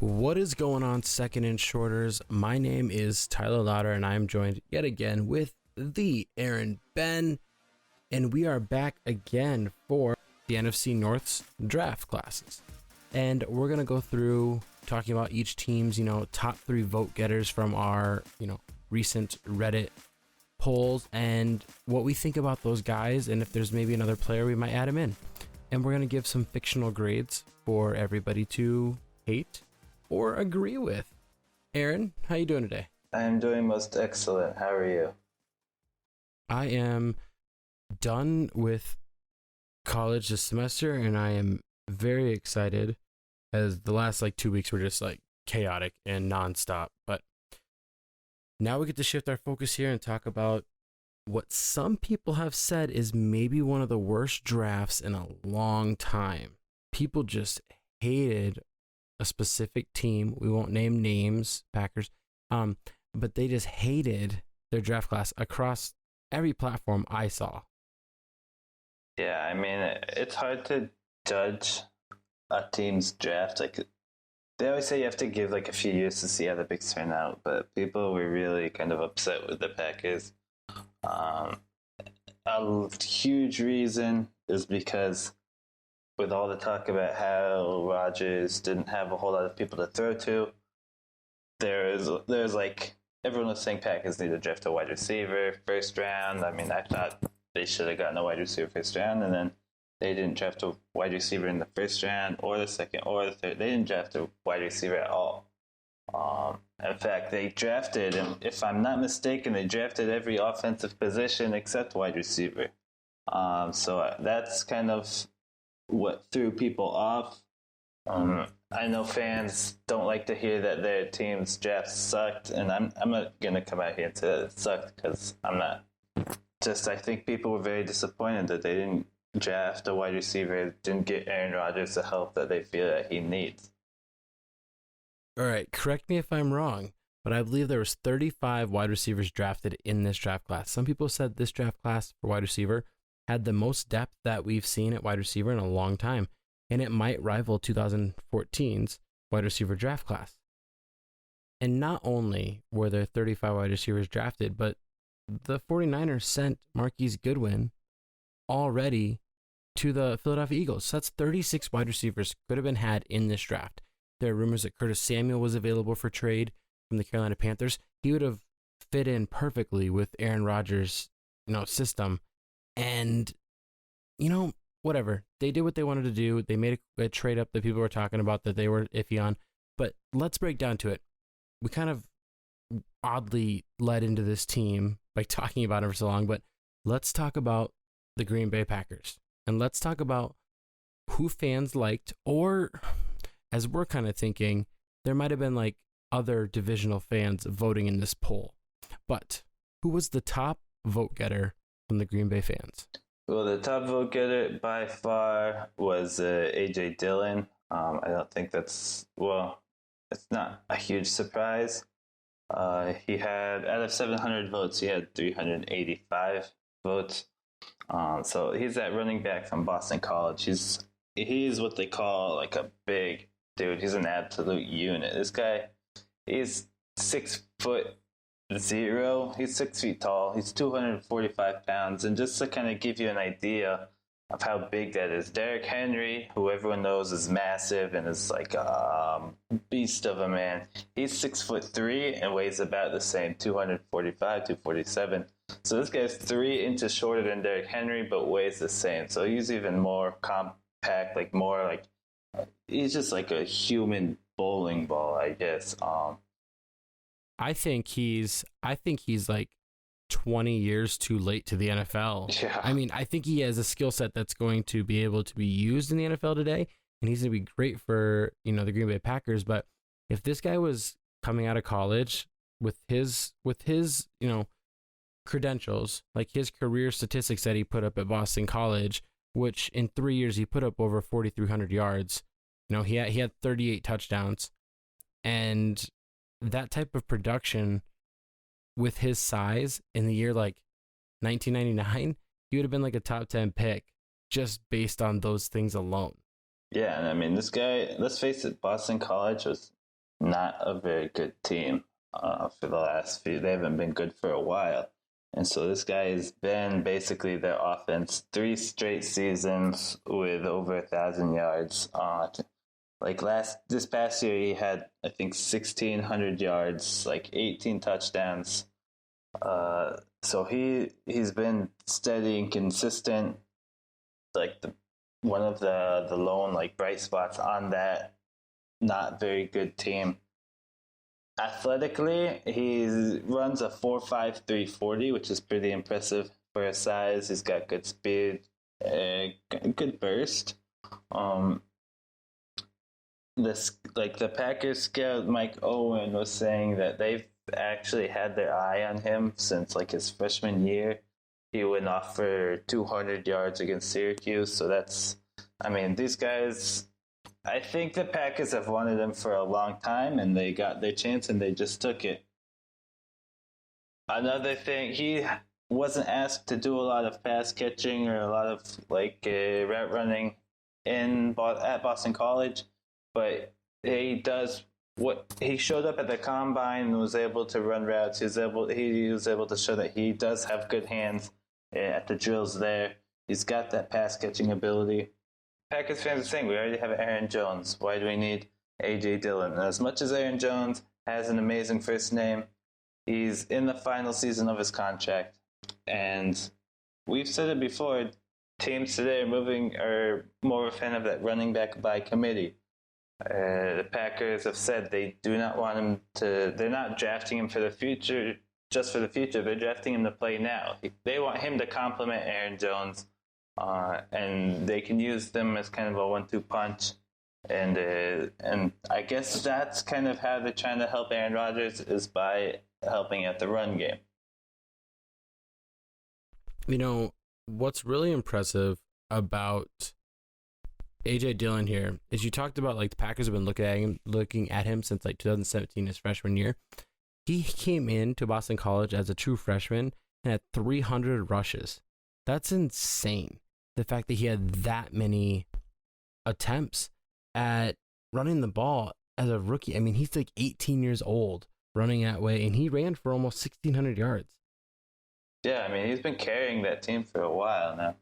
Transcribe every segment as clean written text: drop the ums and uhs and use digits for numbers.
What is going on, second and shorters? My name is Tyler Lauder, and I am joined yet again with the Aaron Benn, and we are back again for the NFC North's draft classes. And we're going to go through talking about each team's, top 3 vote getters from our, recent Reddit polls and what we think about those guys, and if there's maybe another player, we might add him in. And we're going to give some fictional grades for everybody to hate or agree with. Aaron, how you doing today? I am doing most excellent. How are you? I am done with college this semester, and I am very excited, as the last 2 weeks were just chaotic and nonstop. But now we get to shift our focus here and talk about what some people have said is maybe one of the worst drafts in a long time. People just hated a specific team. We won't name names, Packers, but they just hated their draft class across every platform I saw. Yeah, I mean, it's hard to judge a team's draft. They always say you have to give a few years to see how the picks turn out, but people were really kind of upset with the Packers. A huge reason is because with all the talk about how Rodgers didn't have a whole lot of people to throw to, there's everyone was saying Packers need to draft a wide receiver first round. I mean, I thought they should have gotten a wide receiver first round, and then they didn't draft a wide receiver in the first round or the second or the third. They didn't draft a wide receiver at all. In fact, they drafted, and if I'm not mistaken, they drafted every offensive position except wide receiver. So that's kind of what threw people off. I know fans don't like to hear that their team's draft sucked, and I'm not going to come out here and say that it sucked, because I'm not. I think people were very disappointed that they didn't draft a wide receiver, didn't get Aaron Rodgers the help that they feel that he needs. All right, correct me if I'm wrong, but I believe there was 35 wide receivers drafted in this draft class. Some people said this draft class for wide receiver had the most depth that we've seen at wide receiver in a long time, and it might rival 2014's wide receiver draft class. And not only were there 35 wide receivers drafted, but the 49ers sent Marquise Goodwin already to the Philadelphia Eagles. So that's 36 wide receivers could have been had in this draft. There are rumors that Curtis Samuel was available for trade from the Carolina Panthers. He would have fit in perfectly with Aaron Rodgers' system. And, whatever. They did what they wanted to do. They made a trade up that people were talking about that they were iffy on. But let's break down to it. We kind of oddly led into this team by talking about it for so long, but let's talk about the Green Bay Packers. And let's talk about who fans liked, or as we're kind of thinking, there might have been other divisional fans voting in this poll. But who was the top vote getter from the Green Bay fans? Well, the top vote getter by far was A.J. Dillon. I don't think it's not a huge surprise. He had, out of 700 votes, he had 385 votes. So he's that running back from Boston College. He's what they call a big dude. He's an absolute unit. This guy, he's 6'0". He's 6 feet tall. He's 245 pounds. And just to kind of give you an idea of how big that is, Derrick Henry, who everyone knows is massive and is a beast of a man, he's 6'3" and weighs about the same, 245, 247. So this guy's 3 inches shorter than Derrick Henry, but weighs the same. So he's even more compact, he's just a human bowling ball, I guess. I think he's 20 years too late to the NFL. Yeah. I mean, I think he has a skill set that's going to be able to be used in the NFL today, and he's going to be great for, the Green Bay Packers. But if this guy was coming out of college with his, credentials, his career statistics that he put up at Boston College, which in 3 years he put up over 4,300 yards. He had 38 touchdowns, and that type of production with his size in the year 1999, he would have been a top 10 pick just based on those things alone. Yeah, and I mean, this guy, let's face it, Boston College was not a very good team for the last few. They haven't been good for a while. And so this guy has been basically their offense 3 straight seasons with over 1,000 yards. This past year, he had, I think, 1,600 yards, like 18 touchdowns. So he's been steady and consistent, like one of the lone like bright spots on that not very good team. Athletically, he runs a 4.53 40, which is pretty impressive for his size. He's got good speed, good burst. The Packers scout Mike Owen was saying that they've actually had their eye on him since like his freshman year. He went off for 200 yards against Syracuse. So these guys, I think the Packers have wanted him for a long time, and they got their chance and they just took it. Another thing, he wasn't asked to do a lot of pass catching or a lot of route running at Boston College, but he showed up at the combine and was able to run routes. He was able to show that he does have good hands at the drills there. He's got that pass catching ability. Packers fans are saying we already have Aaron Jones. Why do we need A.J. Dillon? And as much as Aaron Jones has an amazing first name, he's in the final season of his contract. And we've said it before, teams today are more of a fan of that running back by committee. The Packers have said they do not want him to, they're not drafting him for the future, just for the future. They're drafting him to play now. They want him to complement Aaron Jones, and they can use them as kind of a 1-2 punch. And I guess that's kind of how they're trying to help Aaron Rodgers, is by helping at the run game. You know, what's really impressive about A.J. Dillon here is you talked about like the Packers have been looking at him since like 2017, his freshman year. He came into Boston College as a true freshman and had 300 rushes. That's insane. The fact that he had that many attempts at running the ball as a rookie. I mean, he's like 18 years old running that way, and he ran for almost 1,600 yards. Yeah, I mean, he's been carrying that team for a while now.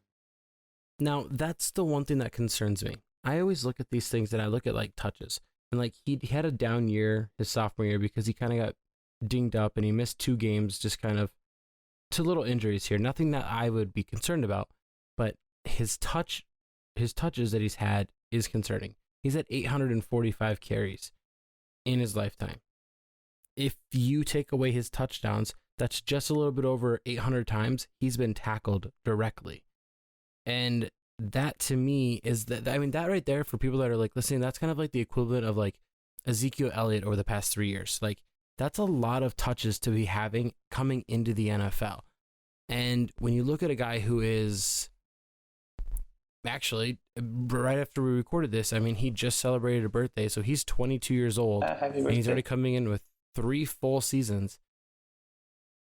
Now, that's the one thing that concerns me. I always look at these things and I look at like touches. And like he had a down year his sophomore year because he kind of got dinged up and he missed 2 games, just kind of to little injuries here. Nothing that I would be concerned about, but his touches that he's had is concerning. He's at 845 carries in his lifetime. If you take away his touchdowns, that's just a little bit over 800 times he's been tackled directly. And that to me is that right there, for people that are like listening, that's kind of like the equivalent of like Ezekiel Elliott over the past 3 years. Like that's a lot of touches to be having coming into the NFL. And when you look at a guy who is actually, right after we recorded this, I mean, he just celebrated a birthday, so he's 22 years old, and he's already coming in with 3 full seasons.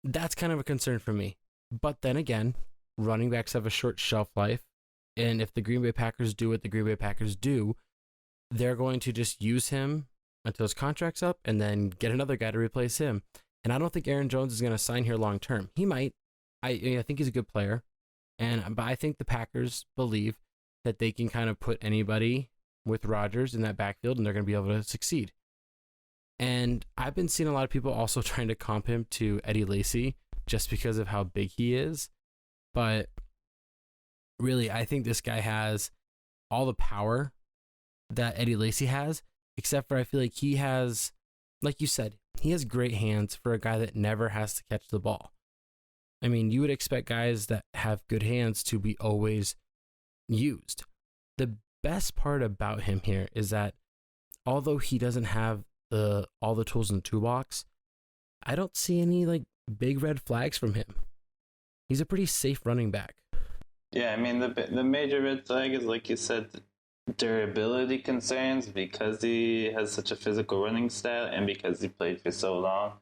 That's kind of a concern for me. But then again, running backs have a short shelf life, and if the Green Bay Packers do what the Green Bay Packers do, they're going to just use him until his contract's up and then get another guy to replace him. And I don't think Aaron Jones is going to sign here long term. He might. I think he's a good player, but I think the Packers believe that they can kind of put anybody with Rodgers in that backfield and they're going to be able to succeed. And I've been seeing a lot of people also trying to comp him to Eddie Lacy just because of how big he is. But really, I think this guy has all the power that Eddie Lacy has, except for I feel like he has, like you said, he has great hands for a guy that never has to catch the ball. I mean, you would expect guys that have good hands to be always used. The best part about him here is that although he doesn't have all the tools in the toolbox, I don't see any like big red flags from him. He's a pretty safe running back. Yeah, I mean, the major red flag is, like you said, durability concerns, because he has such a physical running style and because he played for so long,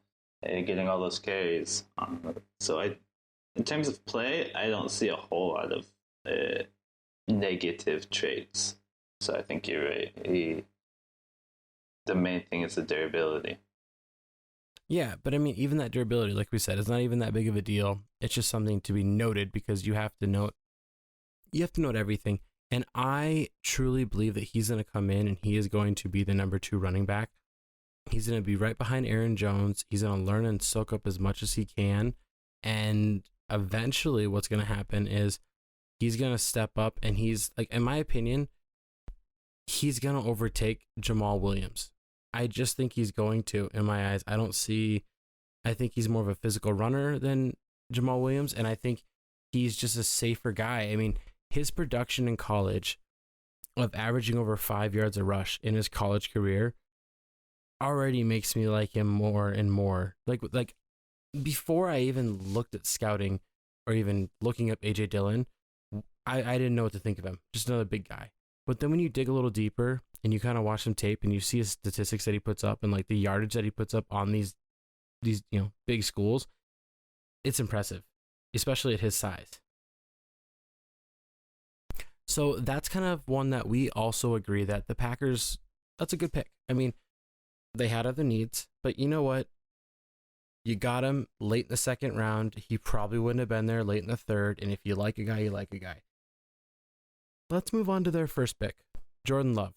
getting all those carries. In terms of play, I don't see a whole lot of negative traits. So I think you're right. the main thing is the durability. Yeah, but I mean, even that durability, like we said, is not even that big of a deal. It's just something to be noted because you have to note everything. And I truly believe that he's going to come in and he is going to be the number 2 running back. He's going to be right behind Aaron Jones. He's going to learn and soak up as much as he can. And eventually what's going to happen is he's going to step up and he's, like, in my opinion, he's going to overtake Jamal Williams. I just think he's going to, in my eyes. I think he's more of a physical runner than Jamal Williams, and I think he's just a safer guy. I mean, his production in college of averaging over 5 yards a rush in his college career already makes me like him more and more. Like before I even looked at scouting or even looking up AJ Dillon, I didn't know what to think of him. Just another big guy. But then when you dig a little deeper and you kind of watch some tape and you see his statistics that he puts up and like the yardage that he puts up on these big schools, it's impressive, especially at his size. So that's kind of one that we also agree that the Packers, that's a good pick. I mean, they had other needs, but you know what? You got him late in the second round. He probably wouldn't have been there late in the third. And if you like a guy, you like a guy. Let's move on to their first pick, Jordan Love.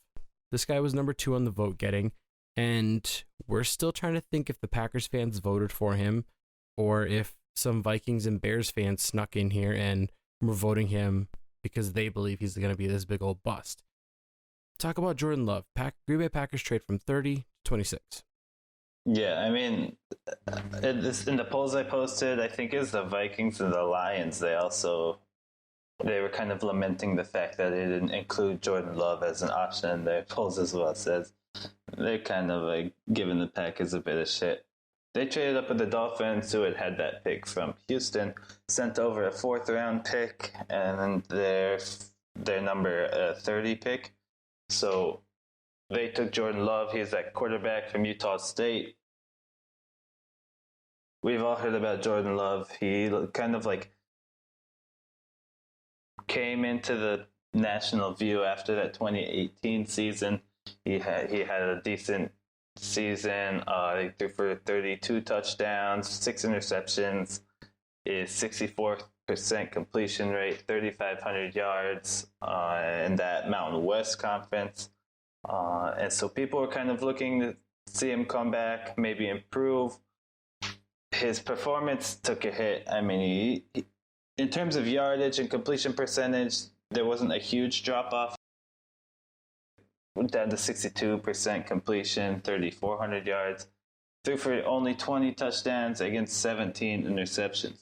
This guy was number 2 on the vote getting, and we're still trying to think if the Packers fans voted for him or if some Vikings and Bears fans snuck in here and were voting him because they believe he's going to be this big old bust. Talk about Jordan Love. Green Bay Packers trade from 30 to 26. Yeah, I mean, in the polls I posted, I think it's the Vikings and the Lions. They were kind of lamenting the fact that they didn't include Jordan Love as an option in their polls as well. It says they're kind of like giving the Packers a bit of shit. They traded up with the Dolphins, who had that pick from Houston, sent over a 4th round pick and their number 30 pick. So they took Jordan Love. He's that quarterback from Utah State. We've all heard about Jordan Love. He kind of like came into the national view after that 2018 season. He had a decent season. He threw for 32 touchdowns, 6 interceptions, is 64% completion rate, 3,500 yards in that Mountain West Conference. And so people were kind of looking to see him come back, maybe improve. His performance took a hit. I mean, he in terms of yardage and completion percentage, there wasn't a huge drop-off. Went down to 62% completion, 3,400 yards. Threw for only 20 touchdowns against 17 interceptions.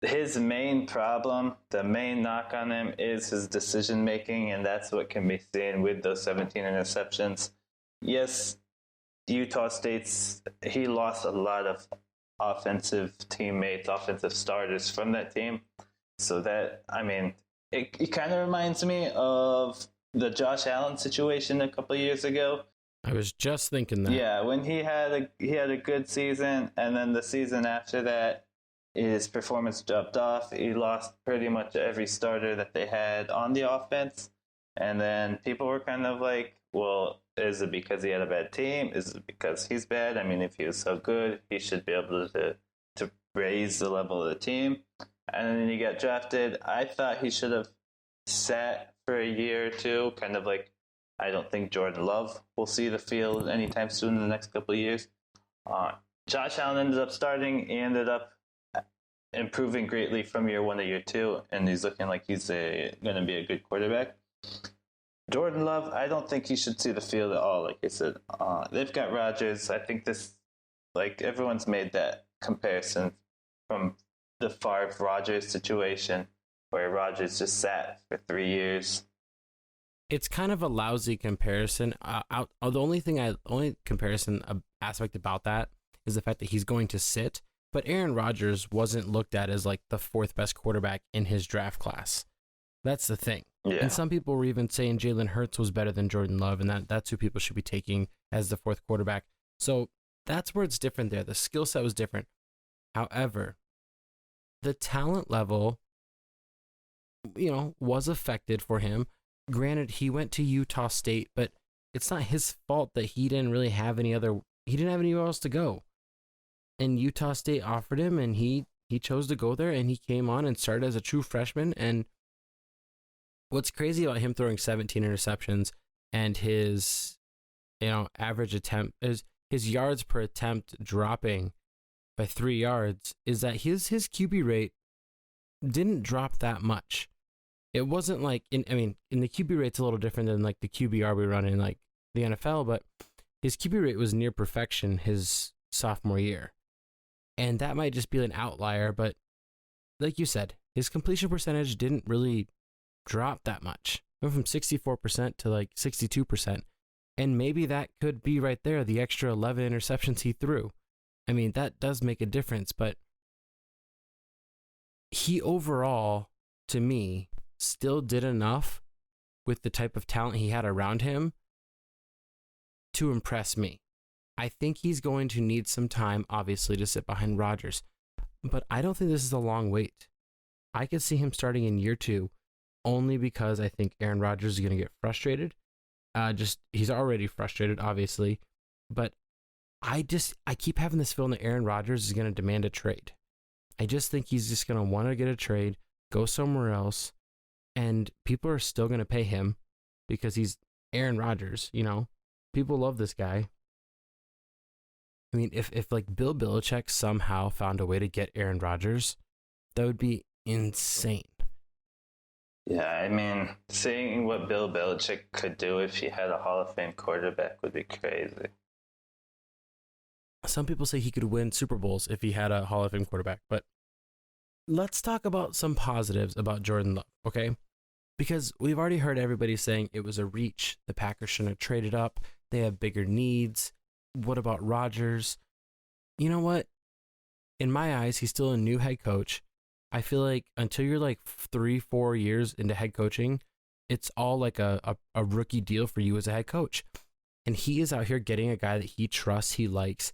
His main problem, the main knock on him, is his decision-making, and that's what can be seen with those 17 interceptions. Yes, Utah State's, he lost a lot of offensive teammates, offensive starters from that team. So that, I mean, it kind of reminds me of the Josh Allen situation a couple of years ago. I was just thinking that. Yeah, when he had a good season, and then the season after that, his performance dropped off. He lost pretty much every starter that they had on the offense. And then people were kind of like, well, is it because he had a bad team? Is it because he's bad? I mean, if he was so good, he should be able to raise the level of the team. And then he got drafted. I thought he should have sat for a year or two, kind of like, I don't think Jordan Love will see the field anytime soon in the next couple of years. Josh Allen ended up starting. He ended up improving greatly from year 1 to year 2, and he's looking like he's going to be a good quarterback. Jordan Love, I don't think he should see the field at all. Like I said, they've got Rodgers. I think this, like, everyone's made that comparison from the Favre-Rodgers situation, where Rodgers just sat for 3 years. It's kind of a lousy comparison. The only comparison aspect about that is the fact that he's going to sit. But Aaron Rodgers wasn't looked at as like the 4th best quarterback in his draft class. That's the thing. Yeah. And some people were even saying Jalen Hurts was better than Jordan Love, and that's who people should be taking as the 4th quarterback. So that's where it's different there. The skill set was different. However, the talent level, was affected for him. Granted, he went to Utah State, but it's not his fault that he didn't really have he didn't have anywhere else to go. And Utah State offered him, and he chose to go there, and he came on and started as a true freshman. And what's crazy about him throwing 17 interceptions and his, average attempt is his yards per attempt dropping by 3 yards is that his QB rate didn't drop that much. It wasn't like in the QB rate's a little different than like the QBR we run in like the NFL, but his QB rate was near perfection his sophomore year. And that might just be an outlier, but like you said, his completion percentage didn't really drop that much. It went from 64% to like 62%. And maybe that could be right there, the extra 11 interceptions he threw. I mean, that does make a difference, but he overall, to me, still did enough with the type of talent he had around him to impress me. I think he's going to need some time, obviously, to sit behind Rodgers, but I don't think this is a long wait. I could see him starting in year 2 only because I think Aaron Rodgers is going to get frustrated. He's already frustrated, obviously, but I keep having this feeling that Aaron Rodgers is going to demand a trade. I just think he's just going to want to get a trade, go somewhere else, and people are still going to pay him because he's Aaron Rodgers, People love this guy. I mean, if like Bill Belichick somehow found a way to get Aaron Rodgers, that would be insane. Yeah, I mean, seeing what Bill Belichick could do if he had a Hall of Fame quarterback would be crazy. Some people say he could win Super Bowls if he had a Hall of Fame quarterback, but let's talk about some positives about Jordan Love, okay? Because we've already heard everybody saying it was a reach. The Packers shouldn't have traded up. They have bigger needs. What about Rodgers? You know what? In my eyes, he's still a new head coach. I feel like until you're like 3-4 years into head coaching, it's all like a rookie deal for you as a head coach. And he is out here getting a guy that he trusts, he likes,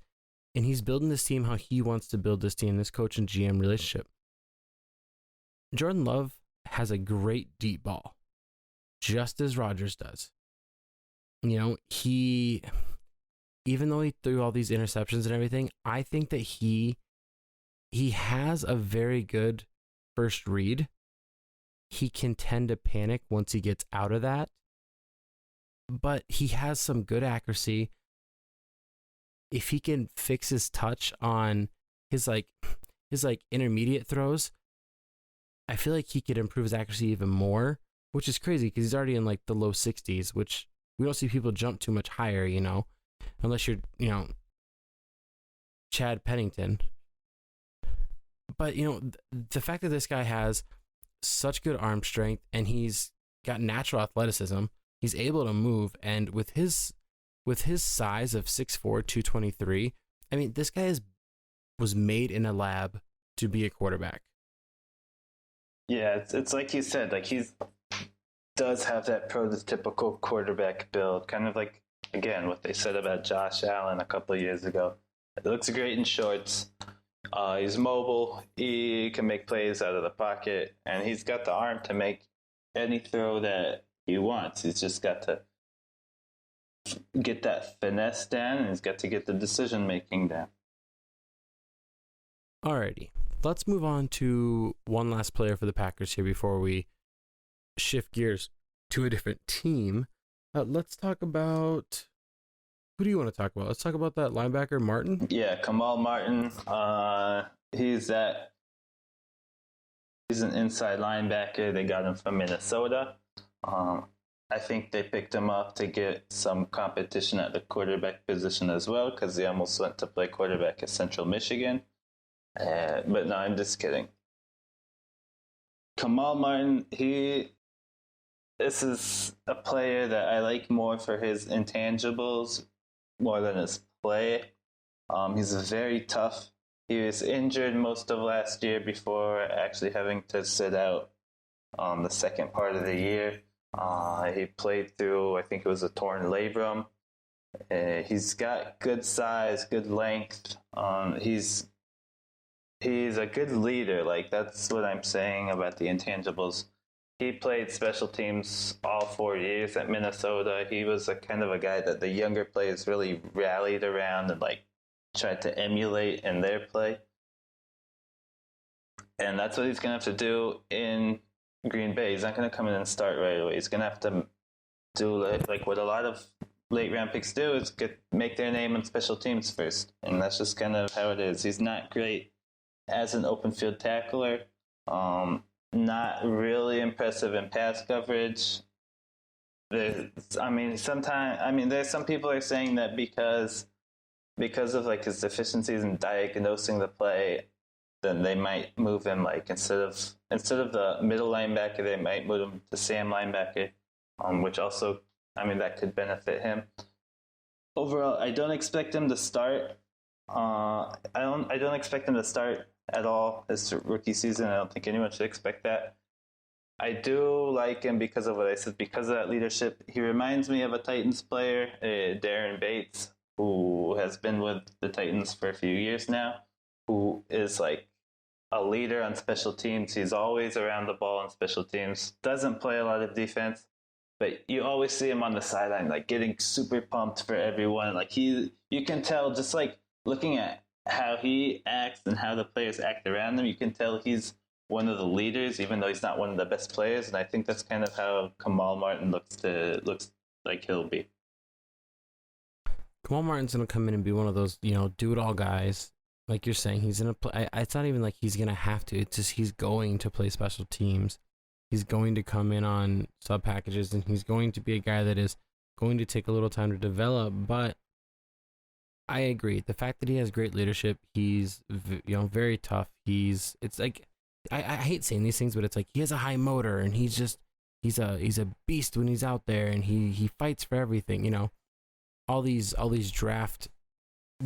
and he's building this team how he wants to build this team, this coach and GM relationship. Jordan Love has a great deep ball, just as Rodgers does. Even though he threw all these interceptions and everything, I think that he has a very good first read. He can tend to panic once he gets out of that, but he has some good accuracy. If he can fix his touch on his intermediate throws, I feel like he could improve his accuracy even more, which is crazy because he's already in like the low 60s, which we don't see people jump too much higher, unless you're, Chad Pennington. But, the fact that this guy has such good arm strength and he's got natural athleticism, he's able to move, and with his size of 6'4", 223, I mean, this guy was made in a lab to be a quarterback. Yeah, it's like you said, like he does have that prototypical quarterback build, kind of like, again, what they said about Josh Allen a couple of years ago. It looks great in shorts. He's mobile. He can make plays out of the pocket, and he's got the arm to make any throw that he wants. He's just got to get that finesse down, and he's got to get the decision-making down. Alrighty. Let's move on to one last player for the Packers here before we shift gears to a different team. Let's talk about... Who do you want to talk about? Let's talk about that linebacker, Martin. Yeah, Kamal Martin. He's an inside linebacker. They got him from Minnesota. I think they picked him up to get some competition at the quarterback position as well, because he almost went to play quarterback at Central Michigan. But no, I'm just kidding. Kamal Martin, this is a player that I like more for his intangibles more than his play. He's very tough. He was injured most of last year before actually having to sit out the second part of the year. He played through, I think it was a torn labrum. He's got good size, good length. He's a good leader. Like, that's what I'm saying about the intangibles. he played special teams all 4 years at Minnesota. He was a kind of a guy that the younger players really rallied around and like tried to emulate in their play. And that's what he's going to have to do in Green Bay. He's not going to come in and start right away. He's going to have to do like what a lot of late round picks do is make their name on special teams first. And that's just kind of how it is. He's not great as an open field tackler. Not really impressive in pass coverage. There's some people are saying that because of like his deficiencies in diagnosing the play, then they might move him like instead of the middle linebacker, they might move him to Sam linebacker, which also, that could benefit him. Overall, I don't expect him to start. I don't expect him to start at all this rookie season. I don't think anyone should expect that. I do like him because of what I said, because of that leadership. He reminds me of a Titans player, Darren Bates, who has been with the Titans for a few years now, who is like a leader on special teams. He's always around the ball on special teams, doesn't play a lot of defense, but you always see him on the sideline, like getting super pumped for everyone. Like you can tell just like looking at how he acts and how the players act around him, you can tell he's one of the leaders, even though he's not one of the best players. And I think that's kind of how Kamal Martin looks like he'll be. Kamal Martin's going to come in and be one of those, do-it-all guys. Like you're saying, he's going to play. It's not even like he's going to have to. It's just he's going to play special teams. He's going to come in on sub packages, and he's going to be a guy that is going to take a little time to develop. But I agree. The fact that he has great leadership, he's very tough. It's like I hate saying these things, but it's like he has a high motor, and he's a beast when he's out there, and he fights for everything. All these draft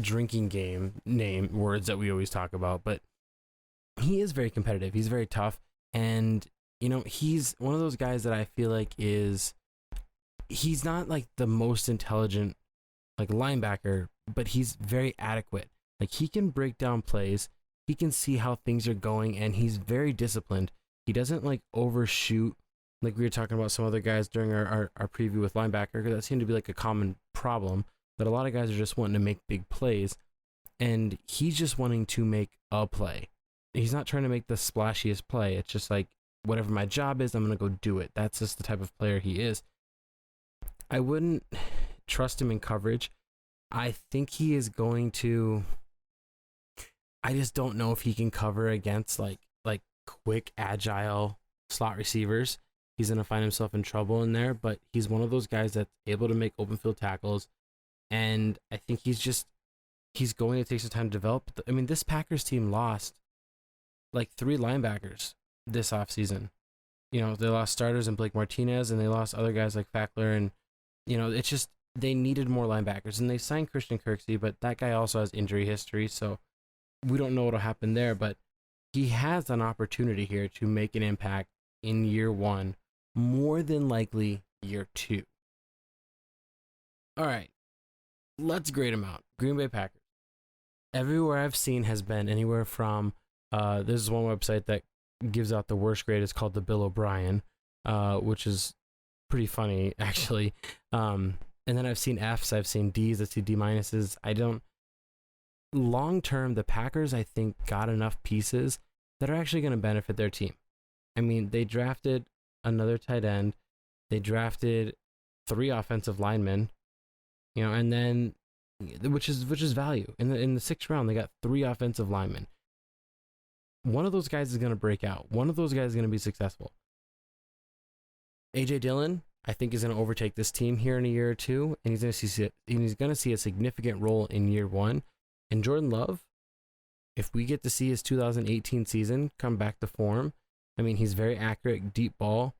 drinking game name words that we always talk about, but he is very competitive. He's very tough, and he's one of those guys that I feel like he's not like the most intelligent like linebacker, but he's very adequate. Like he can break down plays, he can see how things are going, and he's very disciplined. He doesn't like overshoot like we were talking about some other guys during our preview with linebacker, because that seemed to be like a common problem, that a lot of guys are just wanting to make big plays, and he's just wanting to make a play. He's not trying to make the splashiest play. It's just like, whatever my job is, I'm going to go do it. That's just the type of player he is. I wouldn't trust him in coverage. I think he is going to... I just don't know if he can cover against like quick, agile slot receivers. He's going to find himself in trouble in there, but he's one of those guys that's able to make open field tackles, and I think he's going to take some time to develop. This Packers team lost like 3 linebackers this offseason. They lost starters in Blake Martinez, and they lost other guys like Fackler, and it's just they needed more linebackers, and they signed Christian Kirksey, but that guy also has injury history, so we don't know what'll happen there. But he has an opportunity here to make an impact in year 1, more than likely year 2. All right, let's grade him out. Green Bay Packers. Everywhere I've seen has been anywhere from this is one website that gives out the worst grade. It's called the Bill O'Brien, which is pretty funny actually. And then I've seen Fs, I've seen Ds, I've seen D minuses. Long term, the Packers, I think, got enough pieces that are actually going to benefit their team. They drafted another tight end, they drafted 3 offensive linemen, and then which is value. In the 6th round, they got 3 offensive linemen. One of those guys is going to break out. One of those guys is going to be successful. AJ Dillon, I think, is going to overtake this team here in a year or 2, and he's going to see a significant role in year 1. And Jordan Love, if we get to see his 2018 season come back to form, he's very accurate, deep ball.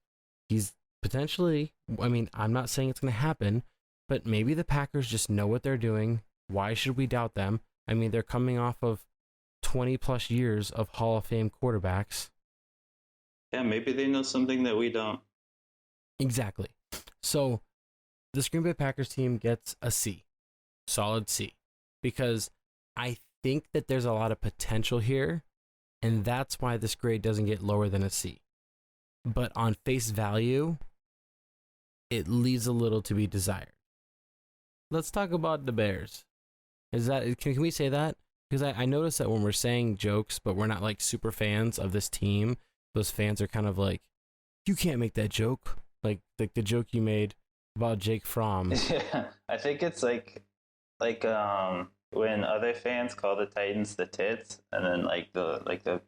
He's potentially, I'm not saying it's going to happen, but maybe the Packers just know what they're doing. Why should we doubt them? They're coming off of 20 plus years of Hall of Fame quarterbacks. Yeah, maybe they know something that we don't. Exactly. So the Green Bay Packers team gets a C, solid C, because I think that there's a lot of potential here, and that's why this grade doesn't get lower than a C. but on face value, it leaves a little to be desired. Let's talk about the Bears. Can we say that? Because I noticed that when we're saying jokes, but we're not like super fans of this team, those fans are kind of like, you can't make that joke. Like the joke you made about Jake Fromm. Yeah, I think it's like when other fans call the Titans the tits, and then the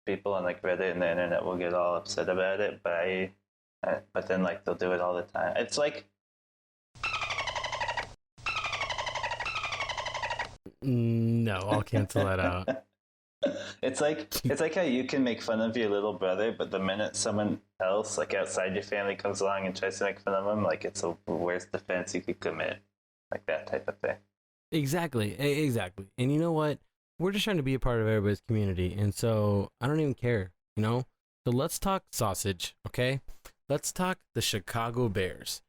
people on like Reddit and the internet will get all upset about it, but then like they'll do it all the time. It's like No, I'll cancel that out. it's like how you can make fun of your little brother, but the minute someone else like outside your family comes along and tries to make fun of him, like it's the worst offense you could commit, like that type of thing. Exactly. And you know what? We're just trying to be a part of everybody's community, and so I don't even care, you know? So let's talk sausage, okay? Let's talk the Chicago Bears.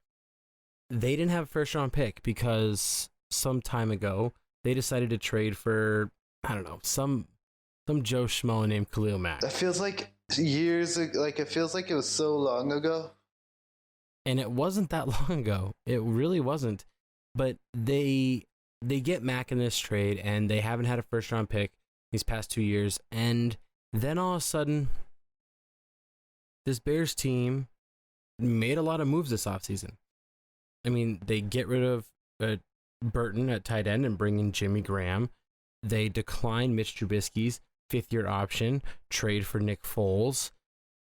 They didn't have a first round pick because some time ago they decided to trade for, I don't know, some Joe Schmo named Khalil Mack. That feels like years ago, like it feels like it was so long ago. And it wasn't that long ago. It really wasn't. But they get Mack in this trade, and they haven't had a first round pick these past 2 years. And then all of a sudden, this Bears team made a lot of moves this offseason. I mean, they get rid of Burton at tight end and bring in Jimmy Graham. They decline Mitch Trubisky's fifth-year option, trade for Nick Foles.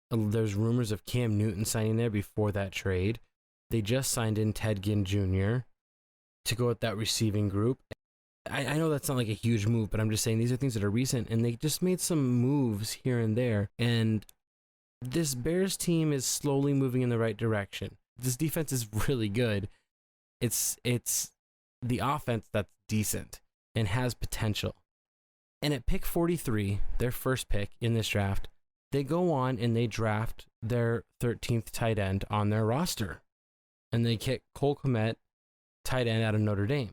There's rumors of Cam Newton signing there before that trade. They just signed in Ted Ginn Jr. to go with that receiving group. I know that's not like a huge move, but I'm just saying these are things that are recent, and they just made some moves here and there. And this Bears team is slowly moving in the right direction. This defense is really good. It's the offense that's decent and has potential. And at pick 43, their first pick in this draft, they go on and they draft their 13th tight end on their roster. And they kick Cole Kmet, tight end out of Notre Dame,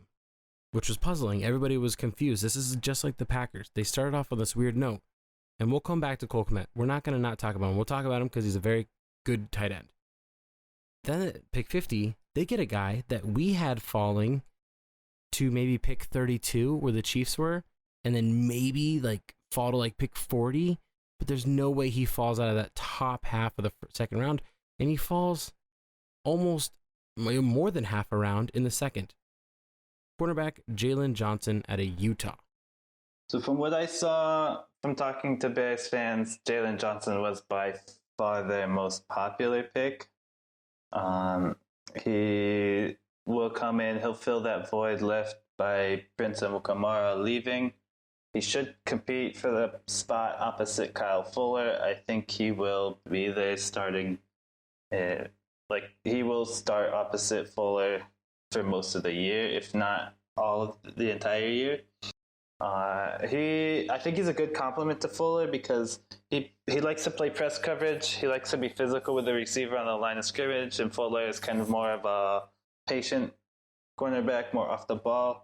which was puzzling. Everybody was confused. This is just like the Packers. They started off on this weird note. And we'll come back to Cole Kmet. We're not going to not talk about him. We'll talk about him because he's a very good tight end. Then at pick 50, they get a guy that we had falling to maybe pick 32 where the Chiefs were, and then maybe like fall to like pick 40, but there's no way he falls out of that top half of the second round, and he falls almost more than half a round in the second. Cornerback Jalen Johnson out of Utah. So from what I saw from talking to Bears fans, Jalen Johnson was by far their most popular pick. He will come in, he'll fill that void left by Prince and Mukamara leaving. He should compete for the spot opposite Kyle Fuller. I think he will be there starting, he will start opposite Fuller for most of the year, if not all of the entire year. I think he's a good complement to Fuller because he likes to play press coverage. He likes to be physical with the receiver on the line of scrimmage, and Fuller is kind of more of a patient cornerback, more off the ball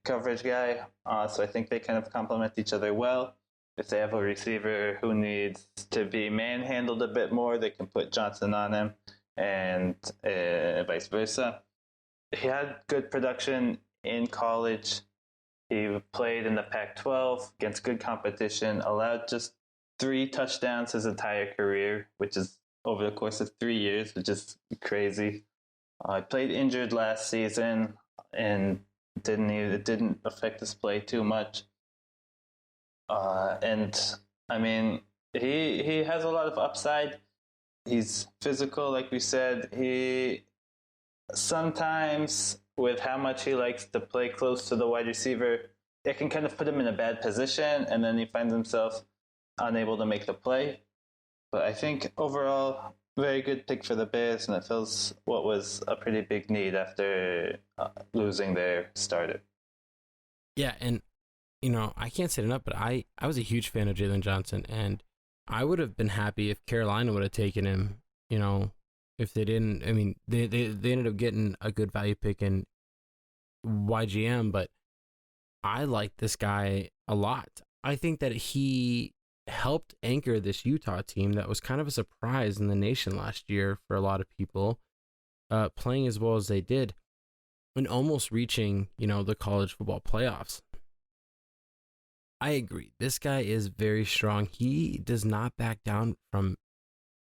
coverage guy. So I think they kind of complement each other well. If they have a receiver who needs to be manhandled a bit more, they can put Johnson on him, and vice versa. He had good production in college. He played in the Pac-12 against good competition, allowed just 3 touchdowns his entire career, which is over the course of 3 years, which is crazy. He played injured last season, and it didn't affect his play too much. And I mean, he has a lot of upside. He's physical, like we said. He sometimes, with how much he likes to play close to the wide receiver, it can kind of put him in a bad position, and then he finds himself unable to make the play. But I think overall, very good pick for the Bears, and it fills what was a pretty big need after losing their starter. Yeah, and I can't say it enough, but I was a huge fan of Jalen Johnson, and I would have been happy if Carolina would have taken him. If they didn't, I mean, they ended up getting a good value pick in YGM, but I like this guy a lot. I think that he helped anchor this Utah team that was kind of a surprise in the nation last year for a lot of people, playing as well as they did and almost reaching, the college football playoffs. I agree. This guy is very strong. He does not back down from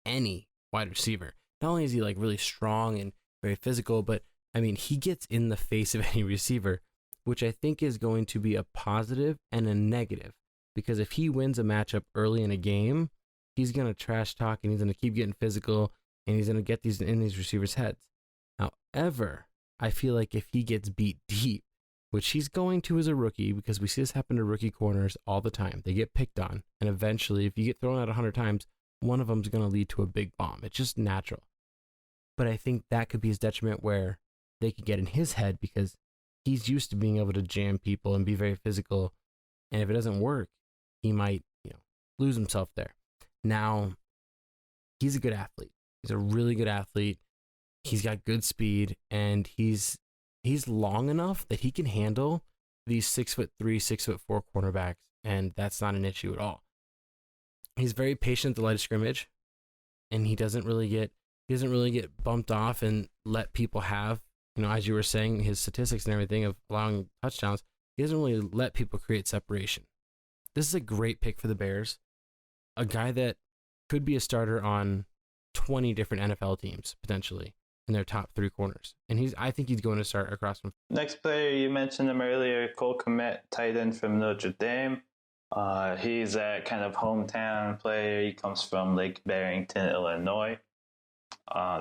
any wide receiver. Not only is he like really strong and very physical, but I mean, he gets in the face of any receiver, which I think is going to be a positive and a negative. Because if he wins a matchup early in a game, he's going to trash talk and he's going to keep getting physical and he's going to get these in these receivers' heads. However, I feel like if he gets beat deep, which he's going to as a rookie, because we see this happen to rookie corners all the time. They get picked on, and eventually, if you get thrown out 100 times, one of them is going to lead to a big bomb. It's just natural. But I think that could be his detriment where they could get in his head because he's used to being able to jam people and be very physical. And if it doesn't work, he might, lose himself there. Now, he's a good athlete. He's a really good athlete. He's got good speed, and he's long enough that he can handle these 6'3", 6'4" cornerbacks, and that's not an issue at all. He's very patient at the line of scrimmage, and he doesn't really get bumped off and let people have, as you were saying, his statistics and everything of allowing touchdowns. He doesn't really let people create separation. This is a great pick for the Bears, a guy that could be a starter on 20 different NFL teams potentially in their top 3 corners. And I think he's going to start across from. Next player, you mentioned him earlier, Cole Kmet, tight end from Notre Dame. He's a kind of hometown player. He comes from Lake Barrington, Illinois.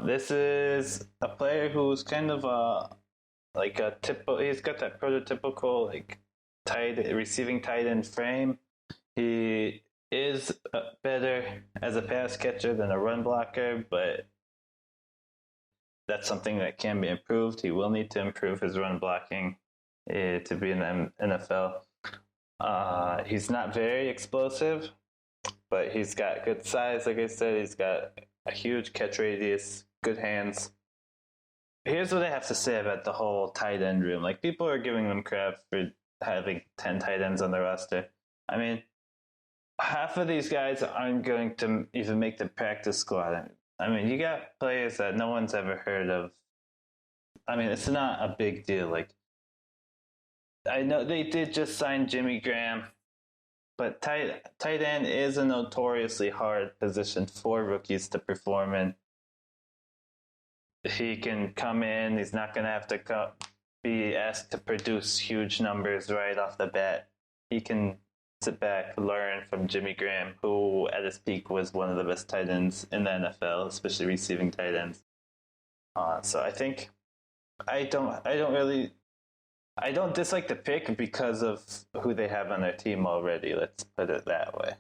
This is a player who's kind of he's got that prototypical receiving tight end frame. He is better as a pass catcher than a run blocker, but that's something that can be improved. He will need to improve his run blocking to be in the NFL. He's not very explosive, but he's got good size. Like I said, he's got a huge catch radius, good hands. Here's what I have to say about the whole tight end room. Like, people are giving them crap for having 10 tight ends on the roster. I mean, half of these guys aren't going to even make the practice squad. I mean, you got players that no one's ever heard of. I mean, it's not a big deal. Like, I know they did just sign Jimmy Graham, but tight end is a notoriously hard position for rookies to perform in. He can come in. He's not going to have to be asked to produce huge numbers right off the bat. He can sit back, learn from Jimmy Graham, who at his peak was one of the best tight ends in the NFL, especially receiving tight ends. So I think I don't dislike the pick because of who they have on their team already. Let's put it that way.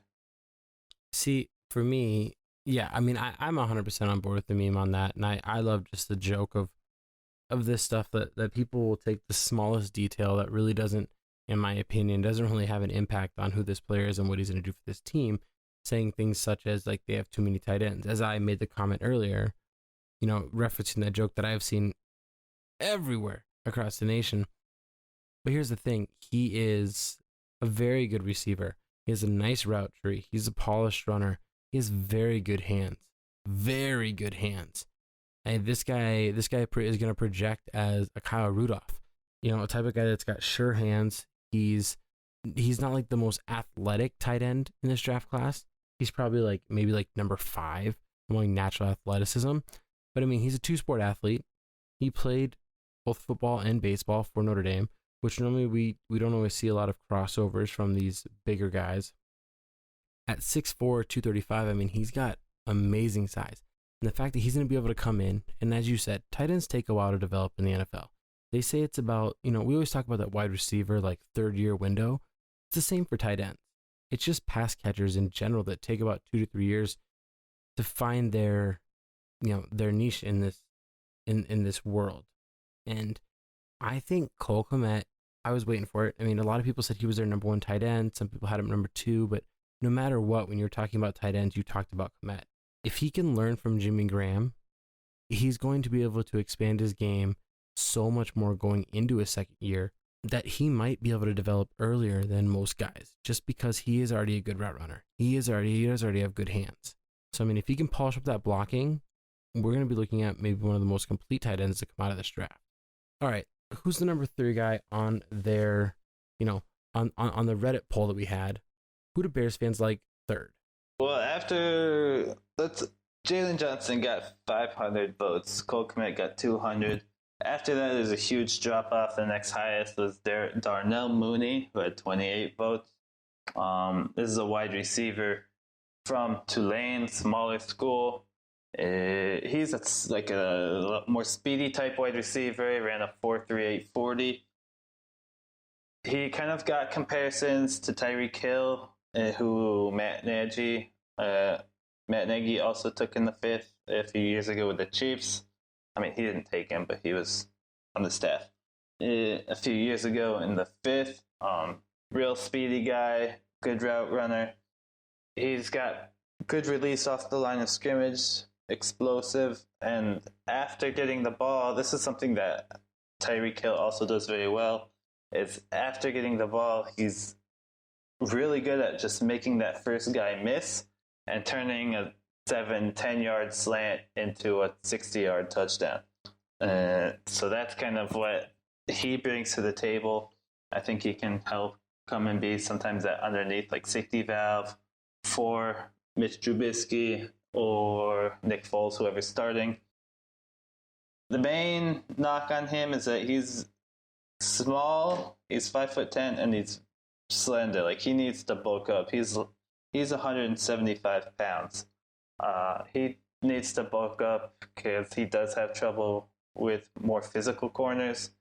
See, for me, yeah, I mean, I'm 100% on board with the meme on that, and I love just the joke of this stuff that people will take the smallest detail that really doesn't, in my opinion, doesn't really have an impact on who this player is and what he's going to do for this team, saying things such as, like, they have too many tight ends. As I made the comment earlier, referencing that joke that I've seen everywhere across the nation. But here's the thing. He is a very good receiver. He has a nice route tree. He's a polished runner. He has very good hands. Very good hands. And this guy is going to project as a Kyle Rudolph. A type of guy that's got sure hands. He's not like the most athletic tight end in this draft class. He's probably maybe number 5 among natural athleticism. But I mean, he's a 2-sport athlete. He played both football and baseball for Notre Dame, which normally we don't always see a lot of crossovers from these bigger guys. At 6'4", 235, I mean, he's got amazing size. And the fact that he's going to be able to come in, and as you said, tight ends take a while to develop in the NFL. They say it's about, we always talk about that wide receiver, 3rd-year window. It's the same for tight ends. It's just pass catchers in general that take about 2 to 3 years to find their niche in this world. And I think Cole Kmet, I was waiting for it. I mean, a lot of people said he was their number 1 tight end. Some people had him number 2, but no matter what, when you're talking about tight ends, you talked about Kmet. If he can learn from Jimmy Graham, he's going to be able to expand his game so much more going into his second year that he might be able to develop earlier than most guys, just because he is already a good route runner. He does already have good hands. So I mean, if he can polish up that blocking, we're going to be looking at maybe one of the most complete tight ends to come out of this draft. All right, who's the number 3 guy on their, on the Reddit poll that we had? Who do Bears fans like third? Well, after Jalen Johnson got 500 votes, Cole Kmet got 200. After that, there's a huge drop off. The next highest was Darnell Mooney, who had 28 votes. This is a wide receiver from Tulane, smaller school. He's like a more speedy type wide receiver. He ran a 4.38 40. He kind of got comparisons to Tyreek Hill, who Matt Nagy also took in the 5th a few years ago with the Chiefs. I mean, he didn't take him, but he was on the staff a few years ago in the 5th. Real speedy guy, good route runner. He's got good release off the line of scrimmage, explosive, and after getting the ball, this is something that Tyreek Hill also does very well, is after getting the ball, he's really good at just making that first guy miss and turning a 7-10 yard slant into a 60-yard touchdown. So that's kind of what he brings to the table. I think he can help come and be sometimes that underneath like safety valve for Mitch Trubisky or Nick Foles, whoever's starting. The main knock on him is that he's small, he's 5'10", and he's slender. Like, he needs to bulk up. He's 175 pounds. He needs to bulk up because he does have trouble with more physical corners.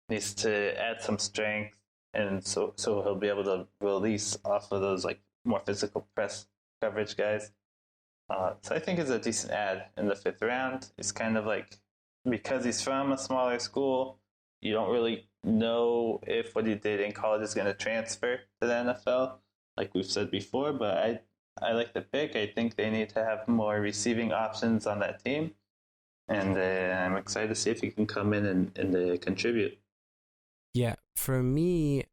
Needs to add some strength, and so he'll be able to release off of those like more physical press coverage guys. So I think it's a decent add in the 5th round. It's kind of like, because he's from a smaller school, you don't really know if what he did in college is going to transfer to the NFL, like we've said before, but I like the pick. I think they need to have more receiving options on that team, and I'm excited to see if he can come in and contribute. Yeah, for me,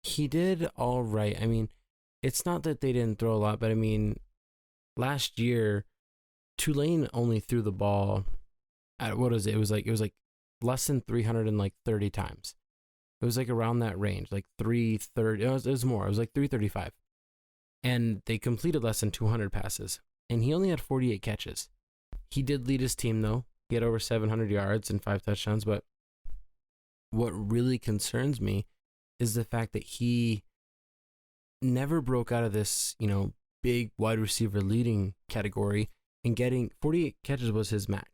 he did all right. I mean, it's not that they didn't throw a lot, but I mean, last year, Tulane only threw the ball at, what was it? It was like less than 330 times. It was like around that range, like 330. It was more. It was like 335. And they completed less than 200 passes. And he only had 48 catches. He did lead his team, though. He had over 700 yards and 5 touchdowns. But what really concerns me is the fact that he never broke out of this, big wide receiver leading category, and getting 48 catches was his max.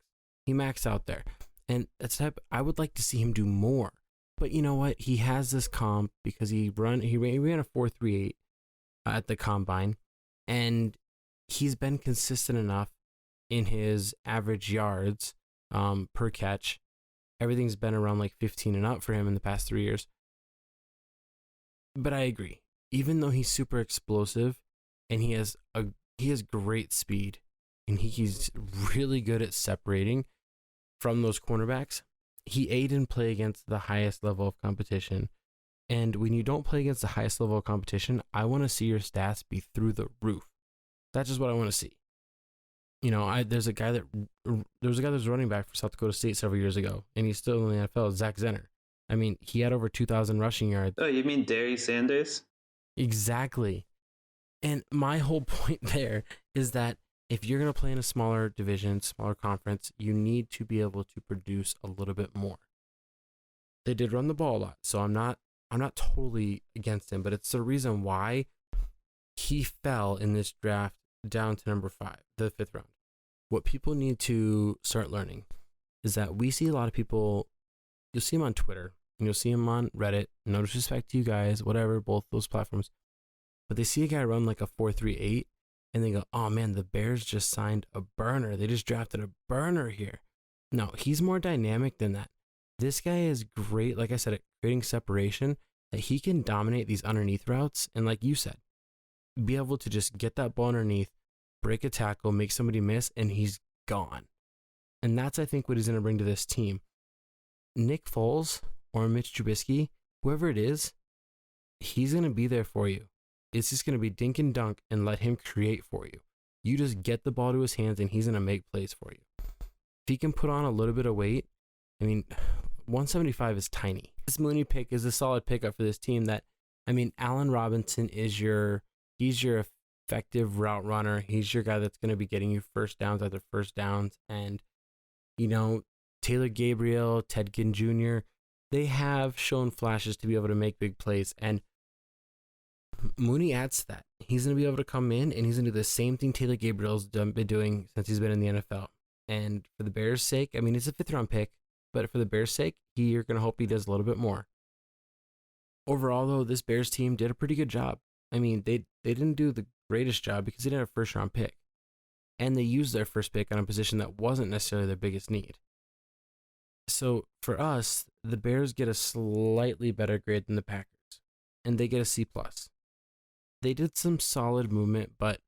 He maxed out there. And that's the type, I would like to see him do more. But you know what? He has this comp because he ran a 4.38 at the combine, and he's been consistent enough in his average yards per catch. Everything's been around like 15 and up for him in the past 3 years. But I agree. Even though he's super explosive and he has great speed and he's really good at separating from those cornerbacks, he didn't play against the highest level of competition. And when you don't play against the highest level of competition, I want to see your stats be through the roof. That's just what I want to see. There's a guy that was running back for South Dakota State several years ago, and he's still in the NFL, Zach Zenner. I mean, he had over 2,000 rushing yards. Oh, you mean Darius Sanders? Exactly. And my whole point there is that if you're going to play in a smaller division, smaller conference, you need to be able to produce a little bit more. They did run the ball a lot, so I'm not totally against him, but it's the reason why he fell in this draft down to number 5, the 5th round. What people need to start learning is that we see a lot of people, you'll see them on Twitter, and you'll see them on Reddit, no disrespect to you guys, whatever, both those platforms, but they see a guy run like a 4.38, and they go, oh man, the Bears just signed a burner. They just drafted a burner here. No, he's more dynamic than that. This guy is great, like I said, at creating separation, that he can dominate these underneath routes, and like you said, be able to just get that ball underneath, break a tackle, make somebody miss, and he's gone. And that's, I think, what he's going to bring to this team. Nick Foles or Mitch Trubisky whoever it is, he's going to be there for you. It's just going to be dink and dunk and let him create for you. You just get the ball to his hands and he's going to make plays for you. If he can put on a little bit of weight, I mean, 175 is tiny. This Mooney pick is a solid pickup for this team that, I mean, Allen Robinson is he's your effective route runner. He's your guy that's going to be getting you first downs after first downs. And, you know, Taylor Gabriel, Ted Ginn Jr., they have shown flashes to be able to make big plays. And Mooney adds to that. He's going to be able to come in and he's going to do the same thing Taylor Gabriel's been doing since he's been in the NFL. And for the Bears' sake, I mean, it's a 5th-round pick, but for the Bears' sake, you're going to hope he does a little bit more. Overall, though, this Bears team did a pretty good job. I mean, they didn't do the greatest job because they didn't have a first-round pick. And they used their first pick on a position that wasn't necessarily their biggest need. So for us, the Bears get a slightly better grade than the Packers, and they get a C+. They did some solid movement, but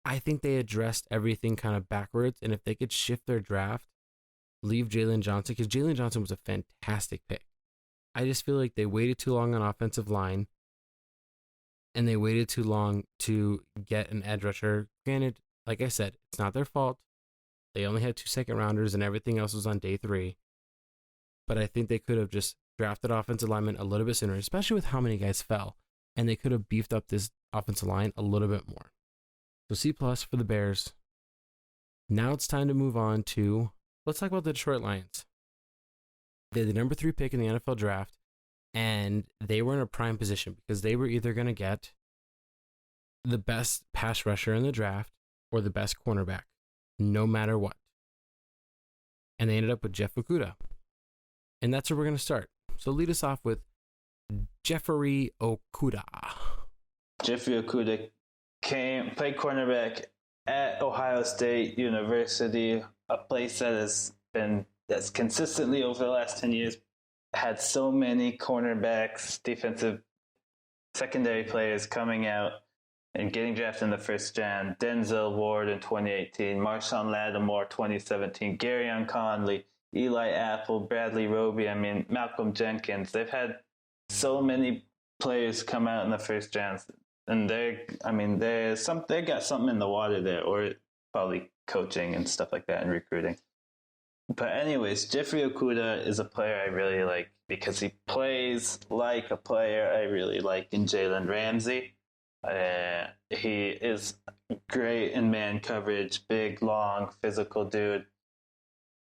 I think they addressed everything kind of backwards, and if they could shift their draft, leave Jalen Johnson, because Jalen Johnson was a fantastic pick. I just feel like they waited too long on offensive line, and they waited too long to get an edge rusher. Granted, like I said, it's not their fault. They only had 2 second-rounders, and everything else was on day 3. But I think they could have just drafted offensive linemen a little bit sooner, especially with how many guys fell. And they could have beefed up this offensive line a little bit more. So C+ for the Bears. Now it's time to move on to, let's talk about the Detroit Lions. They're the number 3 pick in the NFL draft, and they were in a prime position because they were either going to get the best pass rusher in the draft or the best cornerback, no matter what. And they ended up with Jeff Okudah. And that's where we're going to start. So lead us off with Jeffrey Okudah. Jeffrey Okudah played cornerback at Ohio State University, a place that's consistently over the last 10 years had so many cornerbacks, defensive secondary players coming out and getting drafted in the first round. Denzel Ward in 2018, Marshawn Lattimore 2017, Garyon Conley, Eli Apple, Bradley Roby, I mean, Malcolm Jenkins. They've had so many players come out in the first round, and they got something in the water there, or probably coaching and stuff like that and recruiting. But anyways, Jeffrey Okudah is a player I really like because he plays like a player I really like in Jalen Ramsey. He is great in man coverage, big, long, physical dude.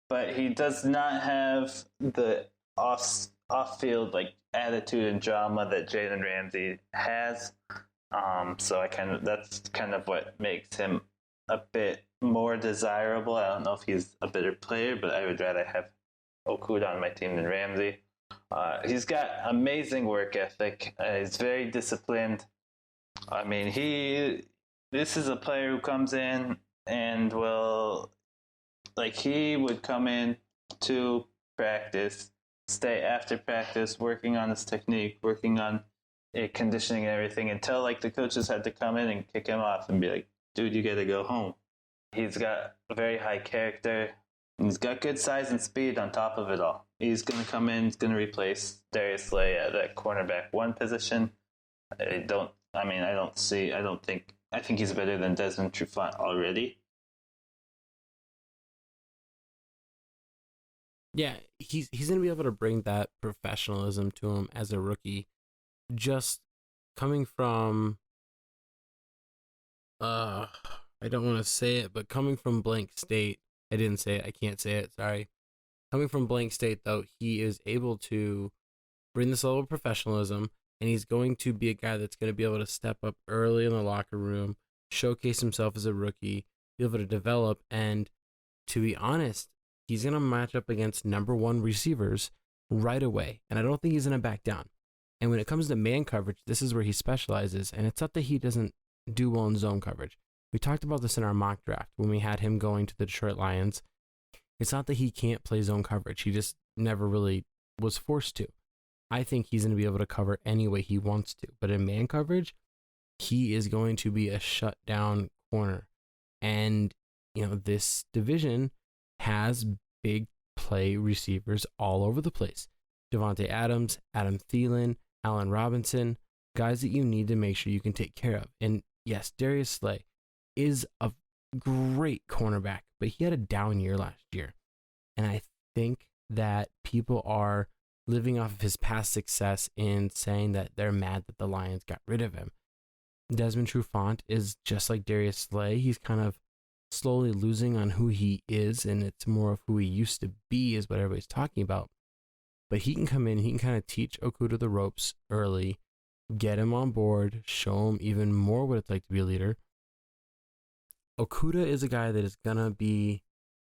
But he does not have the off-field attitude and drama that Jalen Ramsey has. So that's kind of what makes him a bit more desirable. I don't know if he's a better player, but I would rather have Okudah on my team than Ramsey. He's got amazing work ethic. He's very disciplined. I mean, this is a player who comes in and he would come in to practice, stay after practice, working on his technique, working on conditioning and everything, until the coaches had to come in and kick him off and be like, dude, you gotta go home. He's got a very high character, and he's got good size and speed on top of it all. He's gonna come in, he's gonna replace Darius Slay at that cornerback 1 position. I think he's better than Desmond Trufant already. Yeah, he's going to be able to bring that professionalism to him as a rookie. Just coming from, I don't want to say it, but coming from blank state, I didn't say it, I can't say it, sorry. Coming from blank state, though, he is able to bring this level of professionalism, and he's going to be a guy that's going to be able to step up early in the locker room, showcase himself as a rookie, be able to develop, and to be honest, he's going to match up against number 1 receivers right away, and I don't think he's going to back down. And when it comes to man coverage, this is where he specializes, and it's not that he doesn't do well in zone coverage. We talked about this in our mock draft when we had him going to the Detroit Lions. It's not that he can't play zone coverage. He just never really was forced to. I think he's going to be able to cover any way he wants to. But in man coverage, he is going to be a shutdown corner. And, this division has big play receivers all over the place. Devontae Adams, Adam Thielen, Allen Robinson, guys that you need to make sure you can take care of. And yes, Darius Slay is a great cornerback, but he had a down year last year. And I think that people are living off of his past success and saying that they're mad that the Lions got rid of him. Desmond Trufant is just like Darius Slay. He's kind of slowly losing on who he is, and it's more of who he used to be is what everybody's talking about. But he can come in, he can kind of teach Okudah the ropes early, get him on board, show him even more what it's like to be a leader. Okudah is a guy that is going to be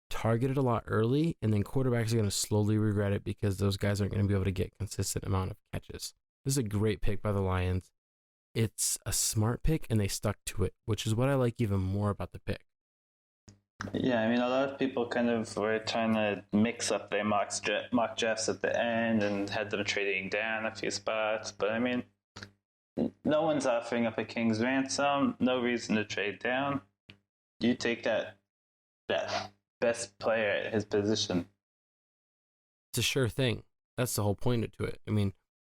targeted a lot early, and then quarterbacks are going to slowly regret it because those guys aren't going to be able to get consistent amount of catches. This is a great pick by the Lions. It's a smart pick, and they stuck to it, which is what I like even more about the pick. Yeah, I mean, a lot of people kind of were trying to mix up their mock drafts at the end and had them trading down a few spots. But, I mean, no one's offering up a king's ransom. No reason to trade down. You take that best player at his position. It's a sure thing. That's the whole point to it. I mean,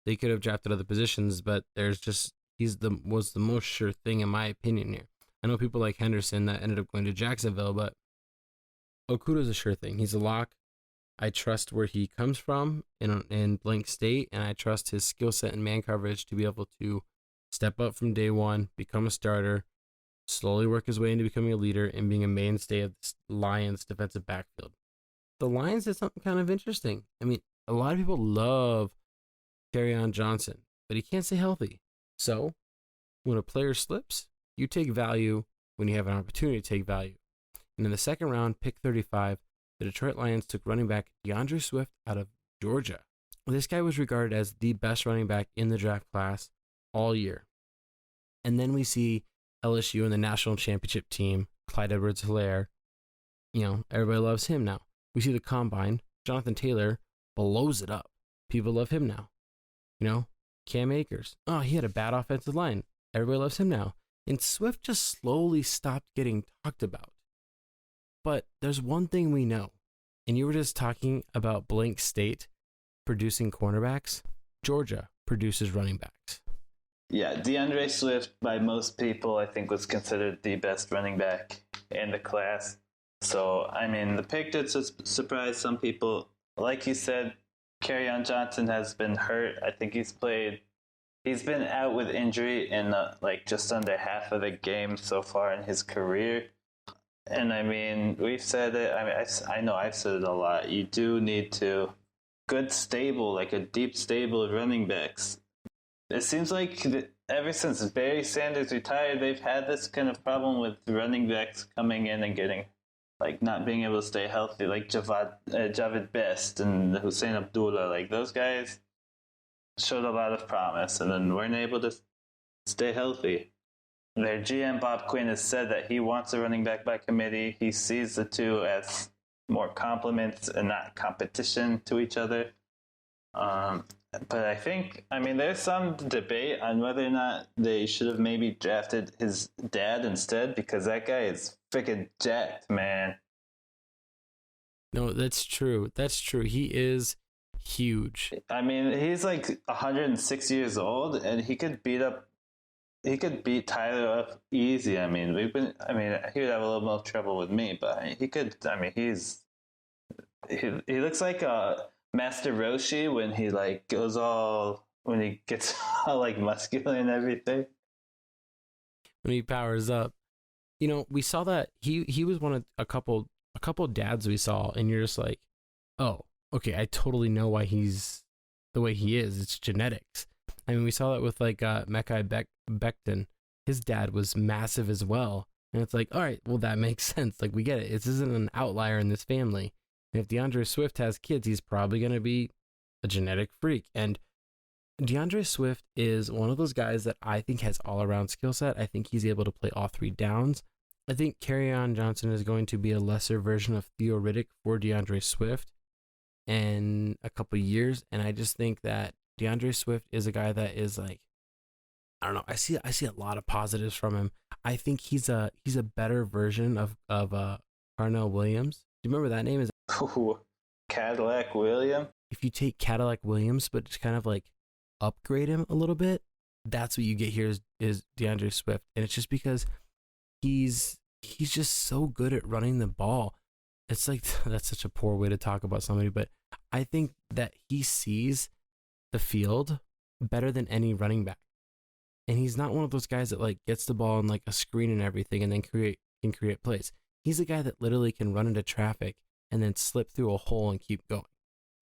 they could have drafted other positions, but there's just was the most sure thing in my opinion here. I know people like Henderson that ended up going to Jacksonville, but Okudah's a sure thing. He's a lock. I trust where he comes from in blank state, and I trust his skill set and man coverage to be able to step up from day one, become a starter, slowly work his way into becoming a leader and being a mainstay of the Lions' defensive backfield. The Lions did something kind of interesting. I mean, a lot of people love Kerryon Johnson, but he can't stay healthy. So, when a player slips, you take value when you have an opportunity to take value. And in the second round, pick 35, the Detroit Lions took running back DeAndre Swift out of Georgia. This guy was regarded as the best running back in the draft class all year. And then we see LSU and the national championship team, Clyde Edwards-Helaire. Everybody loves him now. We see the combine, Jonathan Taylor blows it up. People love him now. Cam Akers. Oh, he had a bad offensive line. Everybody loves him now. And Swift just slowly stopped getting talked about. But there's one thing we know, and you were just talking about blank state producing cornerbacks. Georgia produces running backs. Yeah, DeAndre Swift, by most people, I think was considered the best running back in the class. So, I mean, the pick did surprise some people. Like you said, Kerryon Johnson has been hurt. I think he's been out with injury in just under half of the game so far in his career. And I mean, we've said it. I mean, I know I've said it a lot. You do need good stable, like a deep stable of running backs. It seems like ever since Barry Sanders retired, they've had this kind of problem with running backs coming in and getting, not being able to stay healthy, like Javid Best and Hussein Abdullah. Like, those guys showed a lot of promise and then weren't able to stay healthy. Their GM, Bob Quinn, has said that he wants a running back by committee. He sees the two as more complements and not competition to each other. But I think, there's some debate on whether or not they should have maybe drafted his dad instead, because that guy is freaking jacked, man. No, that's true. That's true. He is huge. I mean, he's 106 years old, and he could beat Tyler up easy. He would have a little more trouble with me, but he could. He looks like a Master Roshi when he when he gets all muscular and everything. When he powers up, we saw that he was one of a couple dads we saw, and you're just like, oh, okay, I totally know why he's the way he is. It's genetics. We saw that with Mekhi Becton. His dad was massive as well. And it's like, all right, well, that makes sense. We get it. This isn't an outlier in this family. And if DeAndre Swift has kids, he's probably going to be a genetic freak. And DeAndre Swift is one of those guys that I think has all-around skill set. I think he's able to play all three downs. I think Kerryon Johnson is going to be a lesser version of Theo Riddick for DeAndre Swift in a couple years. And I just think that DeAndre Swift is a guy that is I don't know. I see a lot of positives from him. I think he's a better version of Carnell Williams. Do you remember that name? Ooh, Cadillac Williams? if you take Cadillac Williams, but just kind of like upgrade him a little bit, that's what you get here is DeAndre Swift. And it's just because he's just so good at running the ball. It's like, that's such a poor way to talk about somebody, but I think that he sees the field better than any running back. And he's not one of those guys that like gets the ball and like a screen and everything and then can create plays. He's a guy that literally can run into traffic and then slip through a hole and keep going.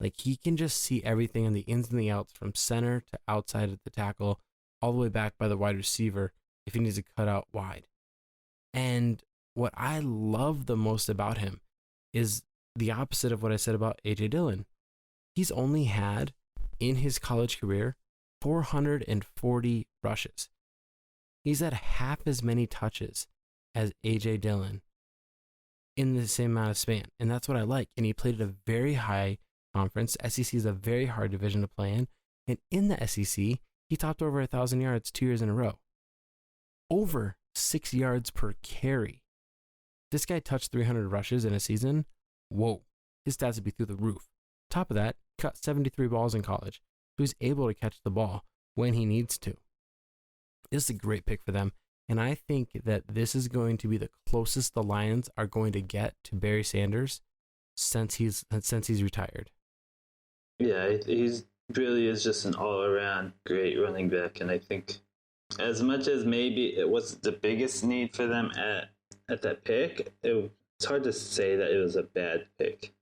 Like, he can just see everything in the ins and the outs from center to outside of the tackle, all the way back by the wide receiver if he needs to cut out wide. And what I love the most about him is the opposite of what I said about A.J. Dillon. He's only had, in his college career, 440 rushes. He's had half as many touches as A.J. Dillon in the same amount of span. And that's what I like. And he played at a very high conference. SEC is a very hard division to play in. And in the SEC, he topped over 1,000 yards 2 years in a row. Over 6 yards per carry. This guy touched 300 rushes in a season. Whoa. His stats would be through the roof. Top of that, caught 73 balls in college. So he's able to catch the ball when he needs to. This is a great pick for them. And I think that this is going to be the closest the Lions are going to get to Barry Sanders since he's retired. Yeah, he's really is just an all-around great running back. And I think as much as maybe it was the biggest need for them at that pick, it's hard to say that it was a bad pick.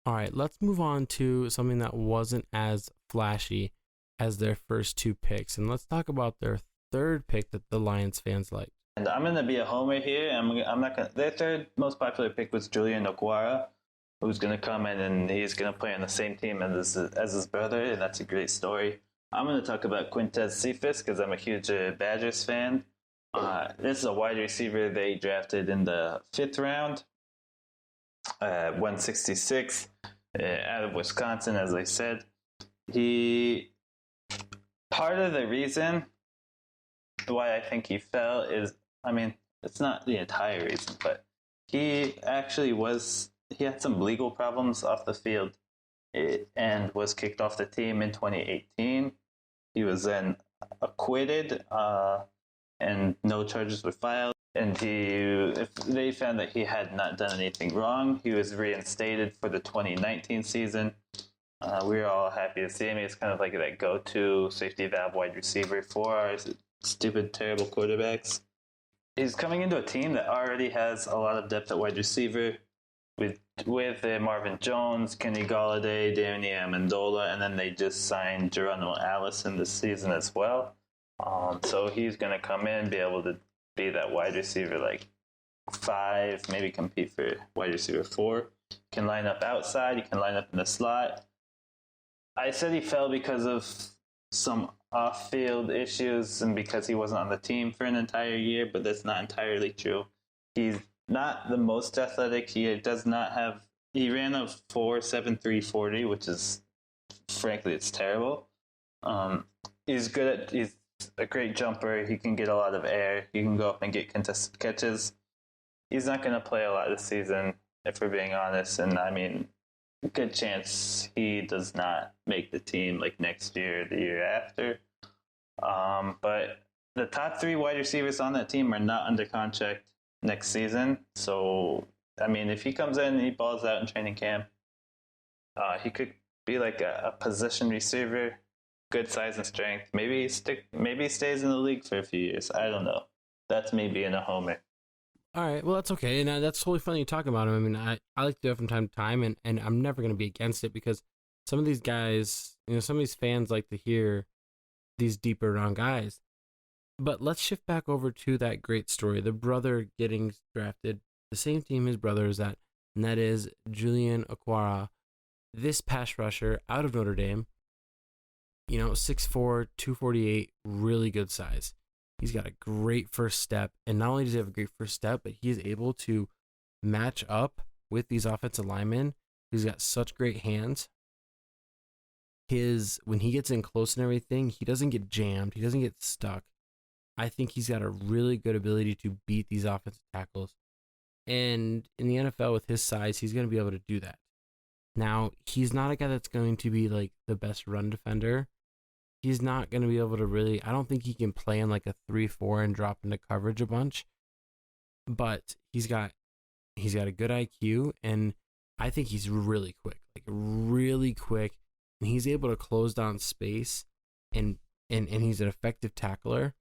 All right, let's move on to something that wasn't as flashy as their first two picks. And let's talk about their third pick that the Lions fans liked. And I'm going to be a homer here. I'm not going to. Their third most popular pick was Julian Okwara, who's going to come in and he's going to play on the same team as his brother, and that's a great story. I'm going to talk about Quintus Cephas because I'm a huge Badgers fan. This is a wide receiver they drafted in the 5th round, 166, out of Wisconsin, as I said. Part of the reason why I think he fell is, I mean, it's not the entire reason, but he had some legal problems off the field and was kicked off the team in 2018. He was then acquitted and no charges were filed. And if they found that he had not done anything wrong, he was reinstated for the 2019 season. We were all happy to see him. He's kind of like that go-to safety valve wide receiver for our stupid, terrible quarterbacks. He's coming into a team that already has a lot of depth at wide receiver with Marvin Jones, Kenny Golladay, Danny Amendola, and then they just signed Geronimo Allison this season as well. So he's going to come in and be able to be that wide receiver like 5, maybe compete for wide receiver 4. Can line up outside. He can line up in the slot. I said he fell because of some off-field issues and because he wasn't on the team for an entire year, but that's not entirely true. He's not the most athletic. He ran a 4.73 40, which is, frankly, it's terrible. He's a great jumper. He can get a lot of air. He can go up and get contested catches. He's not going to play a lot this season, if we're being honest. And I mean, good chance he does not make the team like next year or the year after. But the top 3 wide receivers on that team are not under contract next season. So, I mean, if he comes in and he balls out in training camp, he could be like a position receiver, good size and strength. Maybe he stays in the league for a few years. I don't know. That's me being a homer. All right, well, that's okay. And that's totally fun you talk about him. I mean, I like to do it from time to time, and I'm never going to be against it because some of these guys, some of these fans like to hear these deeper round guys. But let's shift back over to that great story, the brother getting drafted, the same team his brother is at, and that is Julian Okwara, this pass rusher out of Notre Dame, 6'4", 248, really good size. He's got a great first step, and not only does he have a great first step, but he is able to match up with these offensive linemen. He's got such great hands. When he gets in close and everything, he doesn't get jammed. He doesn't get stuck. I think he's got a really good ability to beat these offensive tackles. And in the NFL with his size, he's going to be able to do that. Now, he's not a guy that's going to be like the best run defender. He's not going to be able to really, I don't think he can play in like a 3-4 and drop into coverage a bunch. But he's got a good IQ, and I think he's really quick. Like really quick. And he's able to close down space, and he's an effective tackler.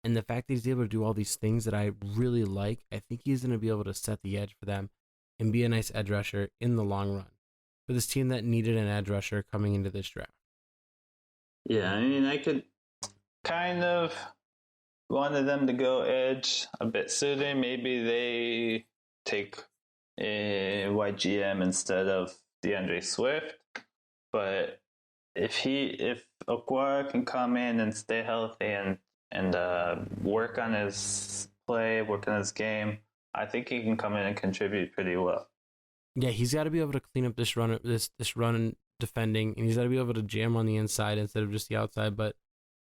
And the fact that he's able to do all these things that I really like, I think he's going to be able to set the edge for them and be a nice edge rusher in the long run for this team that needed an edge rusher coming into this draft. Yeah, I mean, I could kind of wanted them to go edge a bit sooner. Maybe they take a YGM instead of DeAndre Swift. But if Okwara can come in and stay healthy and work on his play, work on his game, I think he can come in and contribute pretty well. Yeah, he's got to be able to clean up this run and defending, and he's got to be able to jam on the inside instead of just the outside. But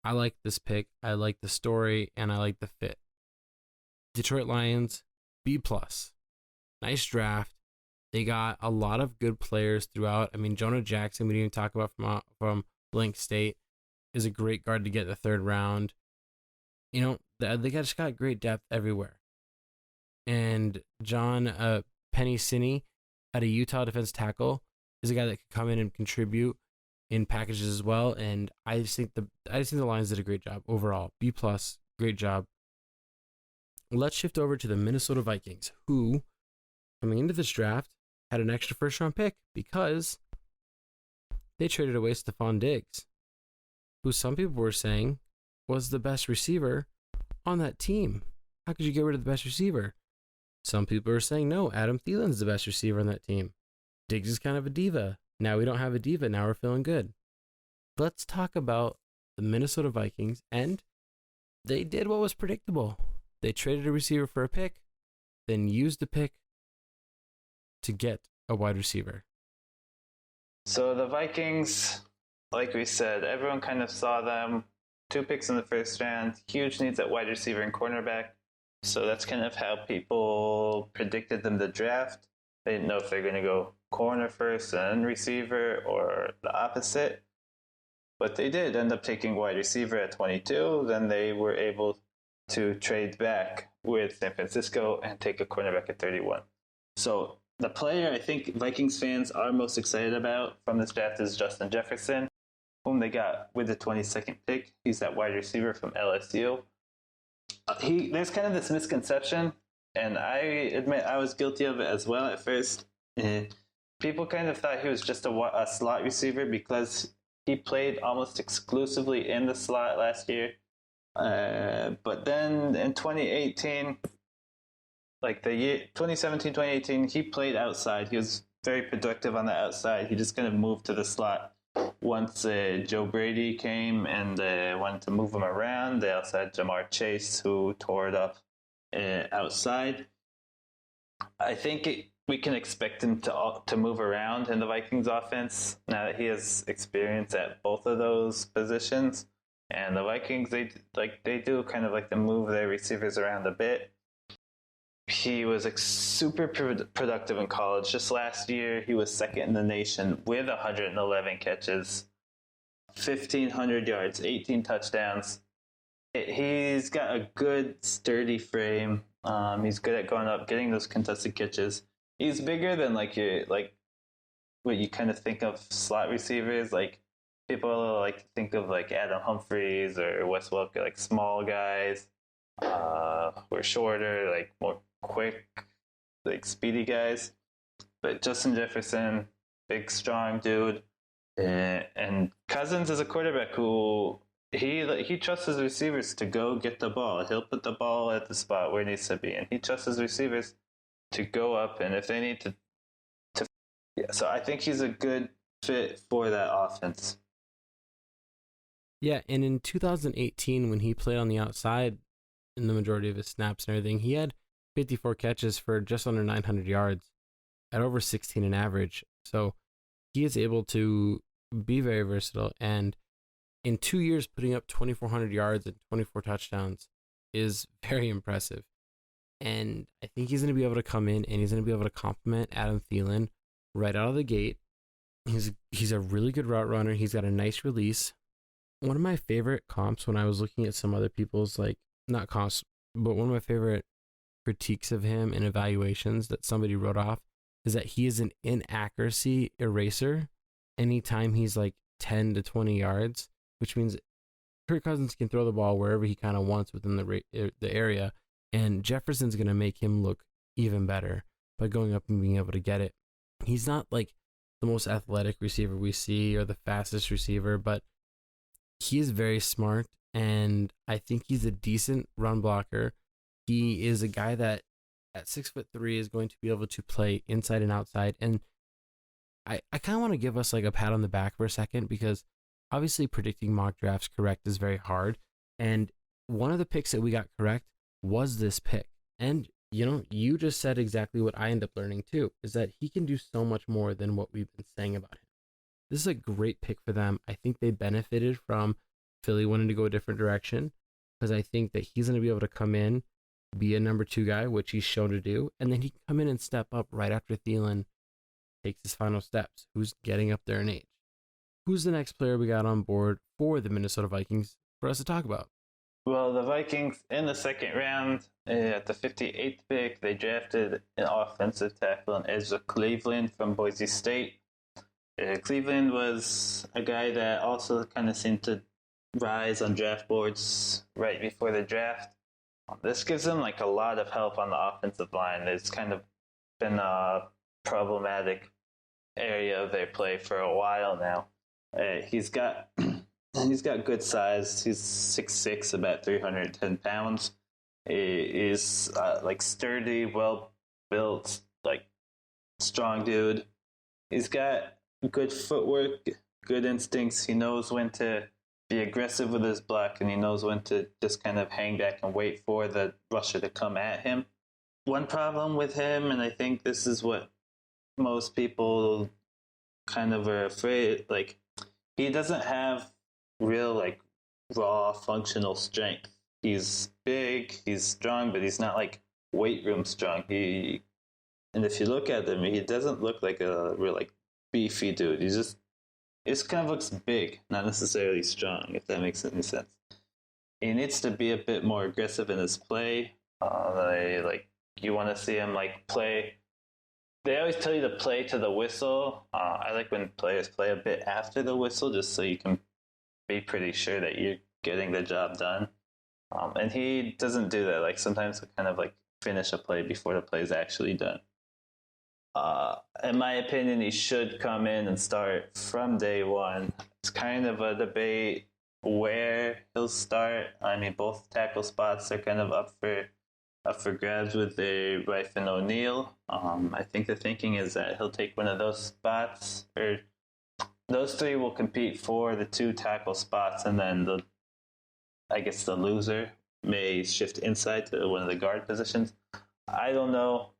I like this pick. I like the story, and I like the fit. Detroit Lions, B+. Nice draft. They got a lot of good players throughout. I mean, Jonah Jackson, we didn't even talk about from Blank State, is a great guard to get in the third round. You know, they just got great depth everywhere. And John Penny Sinney at a Utah defense tackle is a guy that could come in and contribute in packages as well. And I just think the Lions did a great job overall. B+, great job. Let's shift over to the Minnesota Vikings, who, coming into this draft, had an extra first-round pick because they traded away Stephon Diggs, who some people were saying was the best receiver on that team. How could you get rid of the best receiver? Some people are saying, no, Adam Thielen's the best receiver on that team. Diggs is kind of a diva. Now we don't have a diva. Now we're feeling good. Let's talk about the Minnesota Vikings, and they did what was predictable. They traded a receiver for a pick, then used the pick to get a wide receiver. So the Vikings, like we said, everyone kind of saw them. 2 picks in the first round, huge needs at wide receiver and cornerback. So that's kind of how people predicted them to draft. They didn't know if they're going to go corner first and then receiver or the opposite. But they did end up taking wide receiver at 22. Then they were able to trade back with San Francisco and take a cornerback at 31. So the player I think Vikings fans are most excited about from this draft is Justin Jefferson, whom they got with the 22nd pick. He's that wide receiver from LSU. There's kind of this misconception, and I admit I was guilty of it as well at first. People kind of thought he was just a slot receiver because he played almost exclusively in the slot last year. But then in 2018, like the year 2017, 2018, he played outside. He was very productive on the outside. He just kind of moved to the slot once Joe Brady came and wanted to move him around. They also had Jamar Chase, who tore it up outside. I think we can expect him to move around in the Vikings offense now that he has experience at both of those positions. And the Vikings, they do kind of like to move their receivers around a bit. He was super productive in college. Just last year, he was second in the nation with 111 catches, 1,500 yards, 18 touchdowns. He's got a good, sturdy frame. He's good at going up, getting those contested catches. He's bigger than what you kind of think of slot receivers. Like people like to think of like Adam Humphries or Wes Welker, like small guys. Who are shorter, like more quick, like speedy guys. But Justin Jefferson, big, strong dude, and Cousins is a quarterback who he trusts his receivers to go get the ball. He'll put the ball at the spot where it needs to be, and he trusts his receivers to go up. And if they need to yeah. So I think he's a good fit for that offense. Yeah, and in 2018, when he played on the outside in the majority of his snaps and everything, he had 54 catches for just under 900 yards at over 16 in average. So he is able to be very versatile, and in 2 years putting up 2,400 yards and 24 touchdowns is very impressive. And I think he's going to be able to come in and he's going to be able to complement Adam Thielen right out of the gate. He's a really good route runner. He's got a nice release. One of my favorite comps when I was looking at some other people's, like, not comps, but one of my favorite critiques of him and evaluations that somebody wrote off is that he is an inaccuracy eraser anytime he's like 10 to 20 yards, which means Kirk Cousins can throw the ball wherever he kind of wants within the area, and Jefferson's going to make him look even better by going up and being able to get it. He's not like the most athletic receiver we see or the fastest receiver, but he is very smart, and I think he's a decent run blocker. He is a guy that at 6'3" is going to be able to play inside and outside. And I kind of want to give us like a pat on the back for a second, because obviously predicting mock drafts correct is very hard. And one of the picks that we got correct was this pick. And, you know, you just said exactly what I end up learning too, is that he can do so much more than what we've been saying about him. This is a great pick for them. I think they benefited from Philly wanting to go a different direction, because I think that he's going to be able to come in, be a number 2 guy, which he's shown to do, and then he can come in and step up right after Dillon takes his final steps, who's getting up there in age. Who's the next player we got on board for the Minnesota Vikings for us to talk about? Well, the Vikings in the second round, at the 58th pick, they drafted an offensive tackle and Ezra Cleveland from Boise State. Cleveland was a guy that also kind of seemed to rise on draft boards right before the draft. This gives them like a lot of help on the offensive line. It's kind of been a problematic area of their play for a while now. He's got good size. He's 6'6", about 310 pounds. He is like sturdy, well built, like strong dude. He's got good footwork, good instincts. He knows when to be aggressive with his block, and he knows when to just kind of hang back and wait for the rusher to come at him. One problem with him, and I think this is what most people kind of are afraid, like, he doesn't have real, like, raw functional strength. He's big, he's strong, but he's not like weight room strong. And if you look at him, he doesn't look like a real, like, beefy dude. He just kind of looks big, not necessarily strong, if that makes any sense. He needs to be a bit more aggressive in his play. You want to see him like play. They always tell you to play to the whistle. I like when players play a bit after the whistle, just so you can be pretty sure that you're getting the job done. And he doesn't do that. Like, sometimes he'll kind of like finish a play before the play is actually done. In my opinion, he should come in and start from day one. It's kind of a debate where he'll start. I mean, both tackle spots are kind of up for grabs with the Rife and O'Neal. I think the thinking is that he'll take one of those spots, or those three will compete for the 2 tackle spots, and then the loser may shift inside to one of the guard positions. I don't know.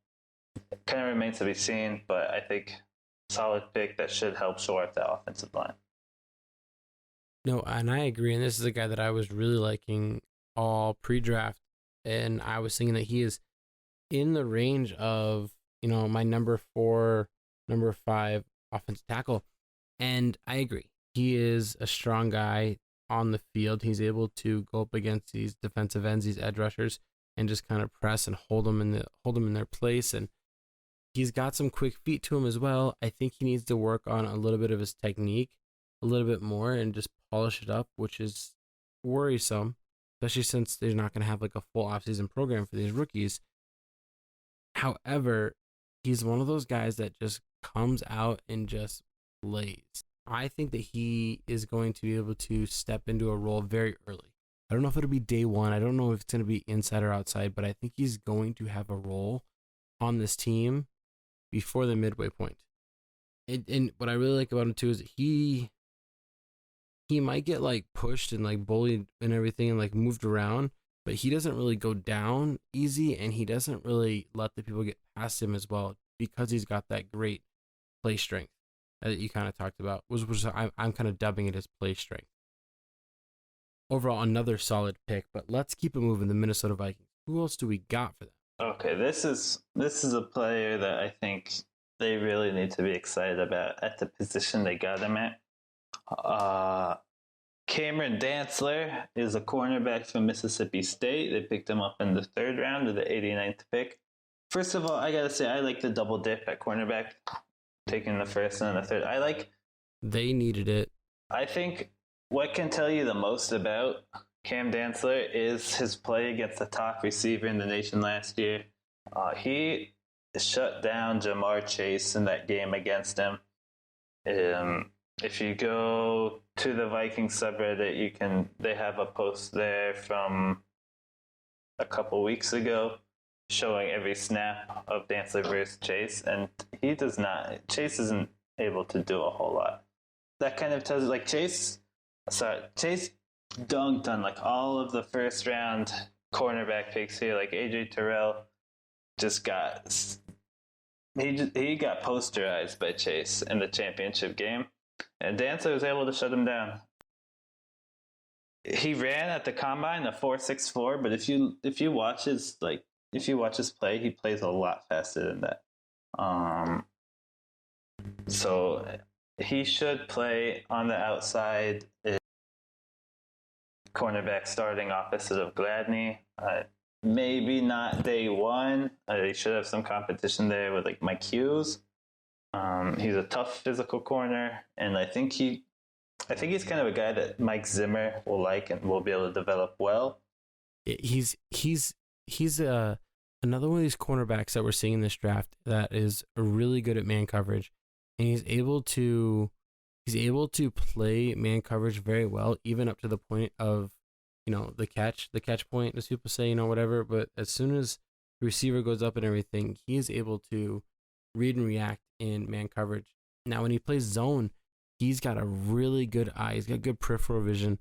It kind of remains to be seen, but I think solid pick that should help shore up that offensive line. No, and I agree. And this is a guy that I was really liking all pre-draft, and I was thinking that he is in the range of, you know, my number 4, number 5 offensive tackle. And I agree. He is a strong guy on the field. He's able to go up against these defensive ends, these edge rushers, and just kind of press and hold them in their place. And he's got some quick feet to him as well. I think he needs to work on a little bit of his technique a little bit more and just polish it up, which is worrisome, especially since they're not going to have like a full offseason program for these rookies. However, he's one of those guys that just comes out and just plays. I think that he is going to be able to step into a role very early. I don't know if it'll be day one. I don't know if it's going to be inside or outside, but I think he's going to have a role on this team before the midway point. And what I really like about him too is he might get like pushed and like bullied and everything and like moved around, but he doesn't really go down easy, and he doesn't really let the people get past him as well, because he's got that great play strength that you kind of talked about, which I'm kind of dubbing it as play strength. Overall, another solid pick, but let's keep it moving. The Minnesota Vikings. Who else do we got for them? Okay, this is a player that I think they really need to be excited about at the position they got him at. Cameron Dantzler is a cornerback from Mississippi State. They picked him up in the 3rd round of the 89th pick. First of all, I gotta say, I like the double dip at cornerback, taking the 1st and the 3rd. They needed it. I think what can tell you the most about Cam Dantzler is his play against the top receiver in the nation last year. He shut down Jamar Chase in that game against him. If you go to the Viking subreddit, they have a post there from a couple weeks ago showing every snap of Dantzler versus Chase, and Chase isn't able to do a whole lot. That kind of tells you, Chase dunked on all of the 1st round cornerback picks here, AJ Terrell just got posterized by Chase in the championship game, and Dantzler was able to shut him down. He ran at the combine a 4.64, but if you watch his play, he plays a lot faster than that. So he should play on the outside, cornerback starting opposite of Gladney. Maybe not day one. He should have some competition there with Mike Hughes. He's a tough physical corner, and I think he's kind of a guy that Mike Zimmer will like and will be able to develop well. He's another one of these cornerbacks that we're seeing in this draft that is really good at man coverage, and he's able to play man coverage very well, even up to the point of the catch point, as people say, whatever. But as soon as the receiver goes up and everything, he is able to read and react in man coverage. Now, when he plays zone, he's got a really good eye. He's got good peripheral vision.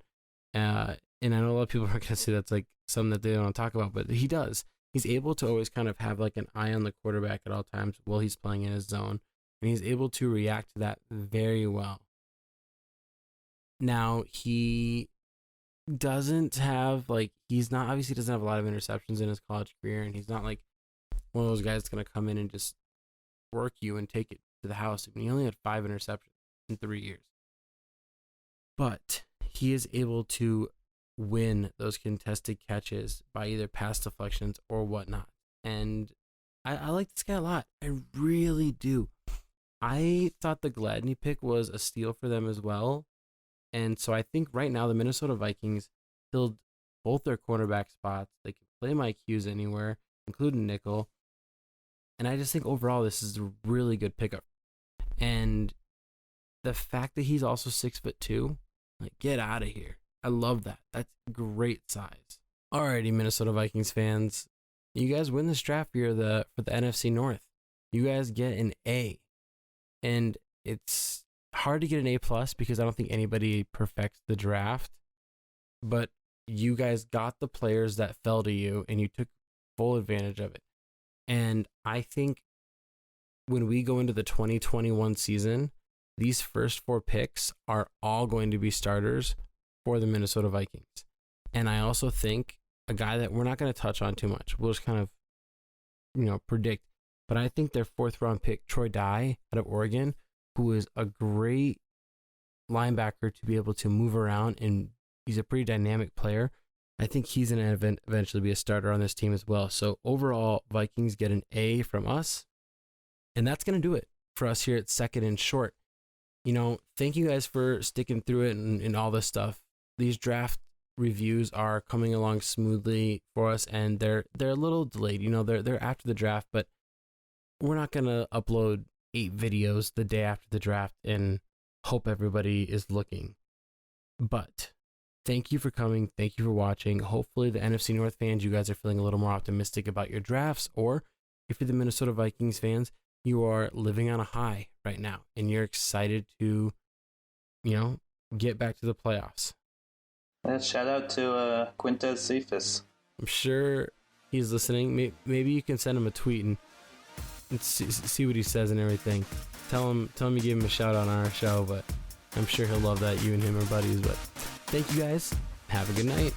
And I know a lot of people are going to say that's something that they don't want to talk about, but he does. He's able to always kind of have an eye on the quarterback at all times while he's playing in his zone. And he's able to react to that very well. Now, he doesn't have, obviously doesn't have a lot of interceptions in his college career, and he's not one of those guys that's going to come in and just work you and take it to the house. I mean, he only had 5 interceptions in 3 years. But he is able to win those contested catches by either pass deflections or whatnot. And I like this guy a lot. I really do. I thought the Gladney pick was a steal for them as well. And so I think right now the Minnesota Vikings filled both their cornerback spots. They can play Mike Hughes anywhere, including nickel. And I just think overall this is a really good pickup. And the fact that he's also 6'2", get out of here. I love that. That's great size. Alrighty, Minnesota Vikings fans. You guys win this draft for the NFC North. You guys get an A. And it's hard to get an A+ because I don't think anybody perfects the draft. But you guys got the players that fell to you, and you took full advantage of it. And I think when we go into the 2021 season, these first 4 picks are all going to be starters for the Minnesota Vikings. And I also think a guy that we're not going to touch on too much, we'll just kind of, predict. But I think their 4th round pick, Troy Dye out of Oregon, who is a great linebacker to be able to move around, and he's a pretty dynamic player. I think he's going to eventually be a starter on this team as well. So overall, Vikings get an A from us. And that's going to do it for us here at Second and Short. Thank you guys for sticking through it and all this stuff. These draft reviews are coming along smoothly for us, and they're a little delayed. They're after the draft, but we're not going to upload 8 videos the day after the draft and hope everybody is looking. But thank you for coming. Thank you for watching. Hopefully the NFC North fans, you guys are feeling a little more optimistic about your drafts, or if you're the Minnesota Vikings fans, you are living on a high right now and you're excited to, get back to the playoffs. Yeah, shout out to Quintus Cephas. I'm sure he's listening. Maybe you can send him a tweet and see what he says and everything. Tell him you gave him a shout out on our show, but I'm sure he'll love that you and him are buddies. But thank you guys. Have a good night.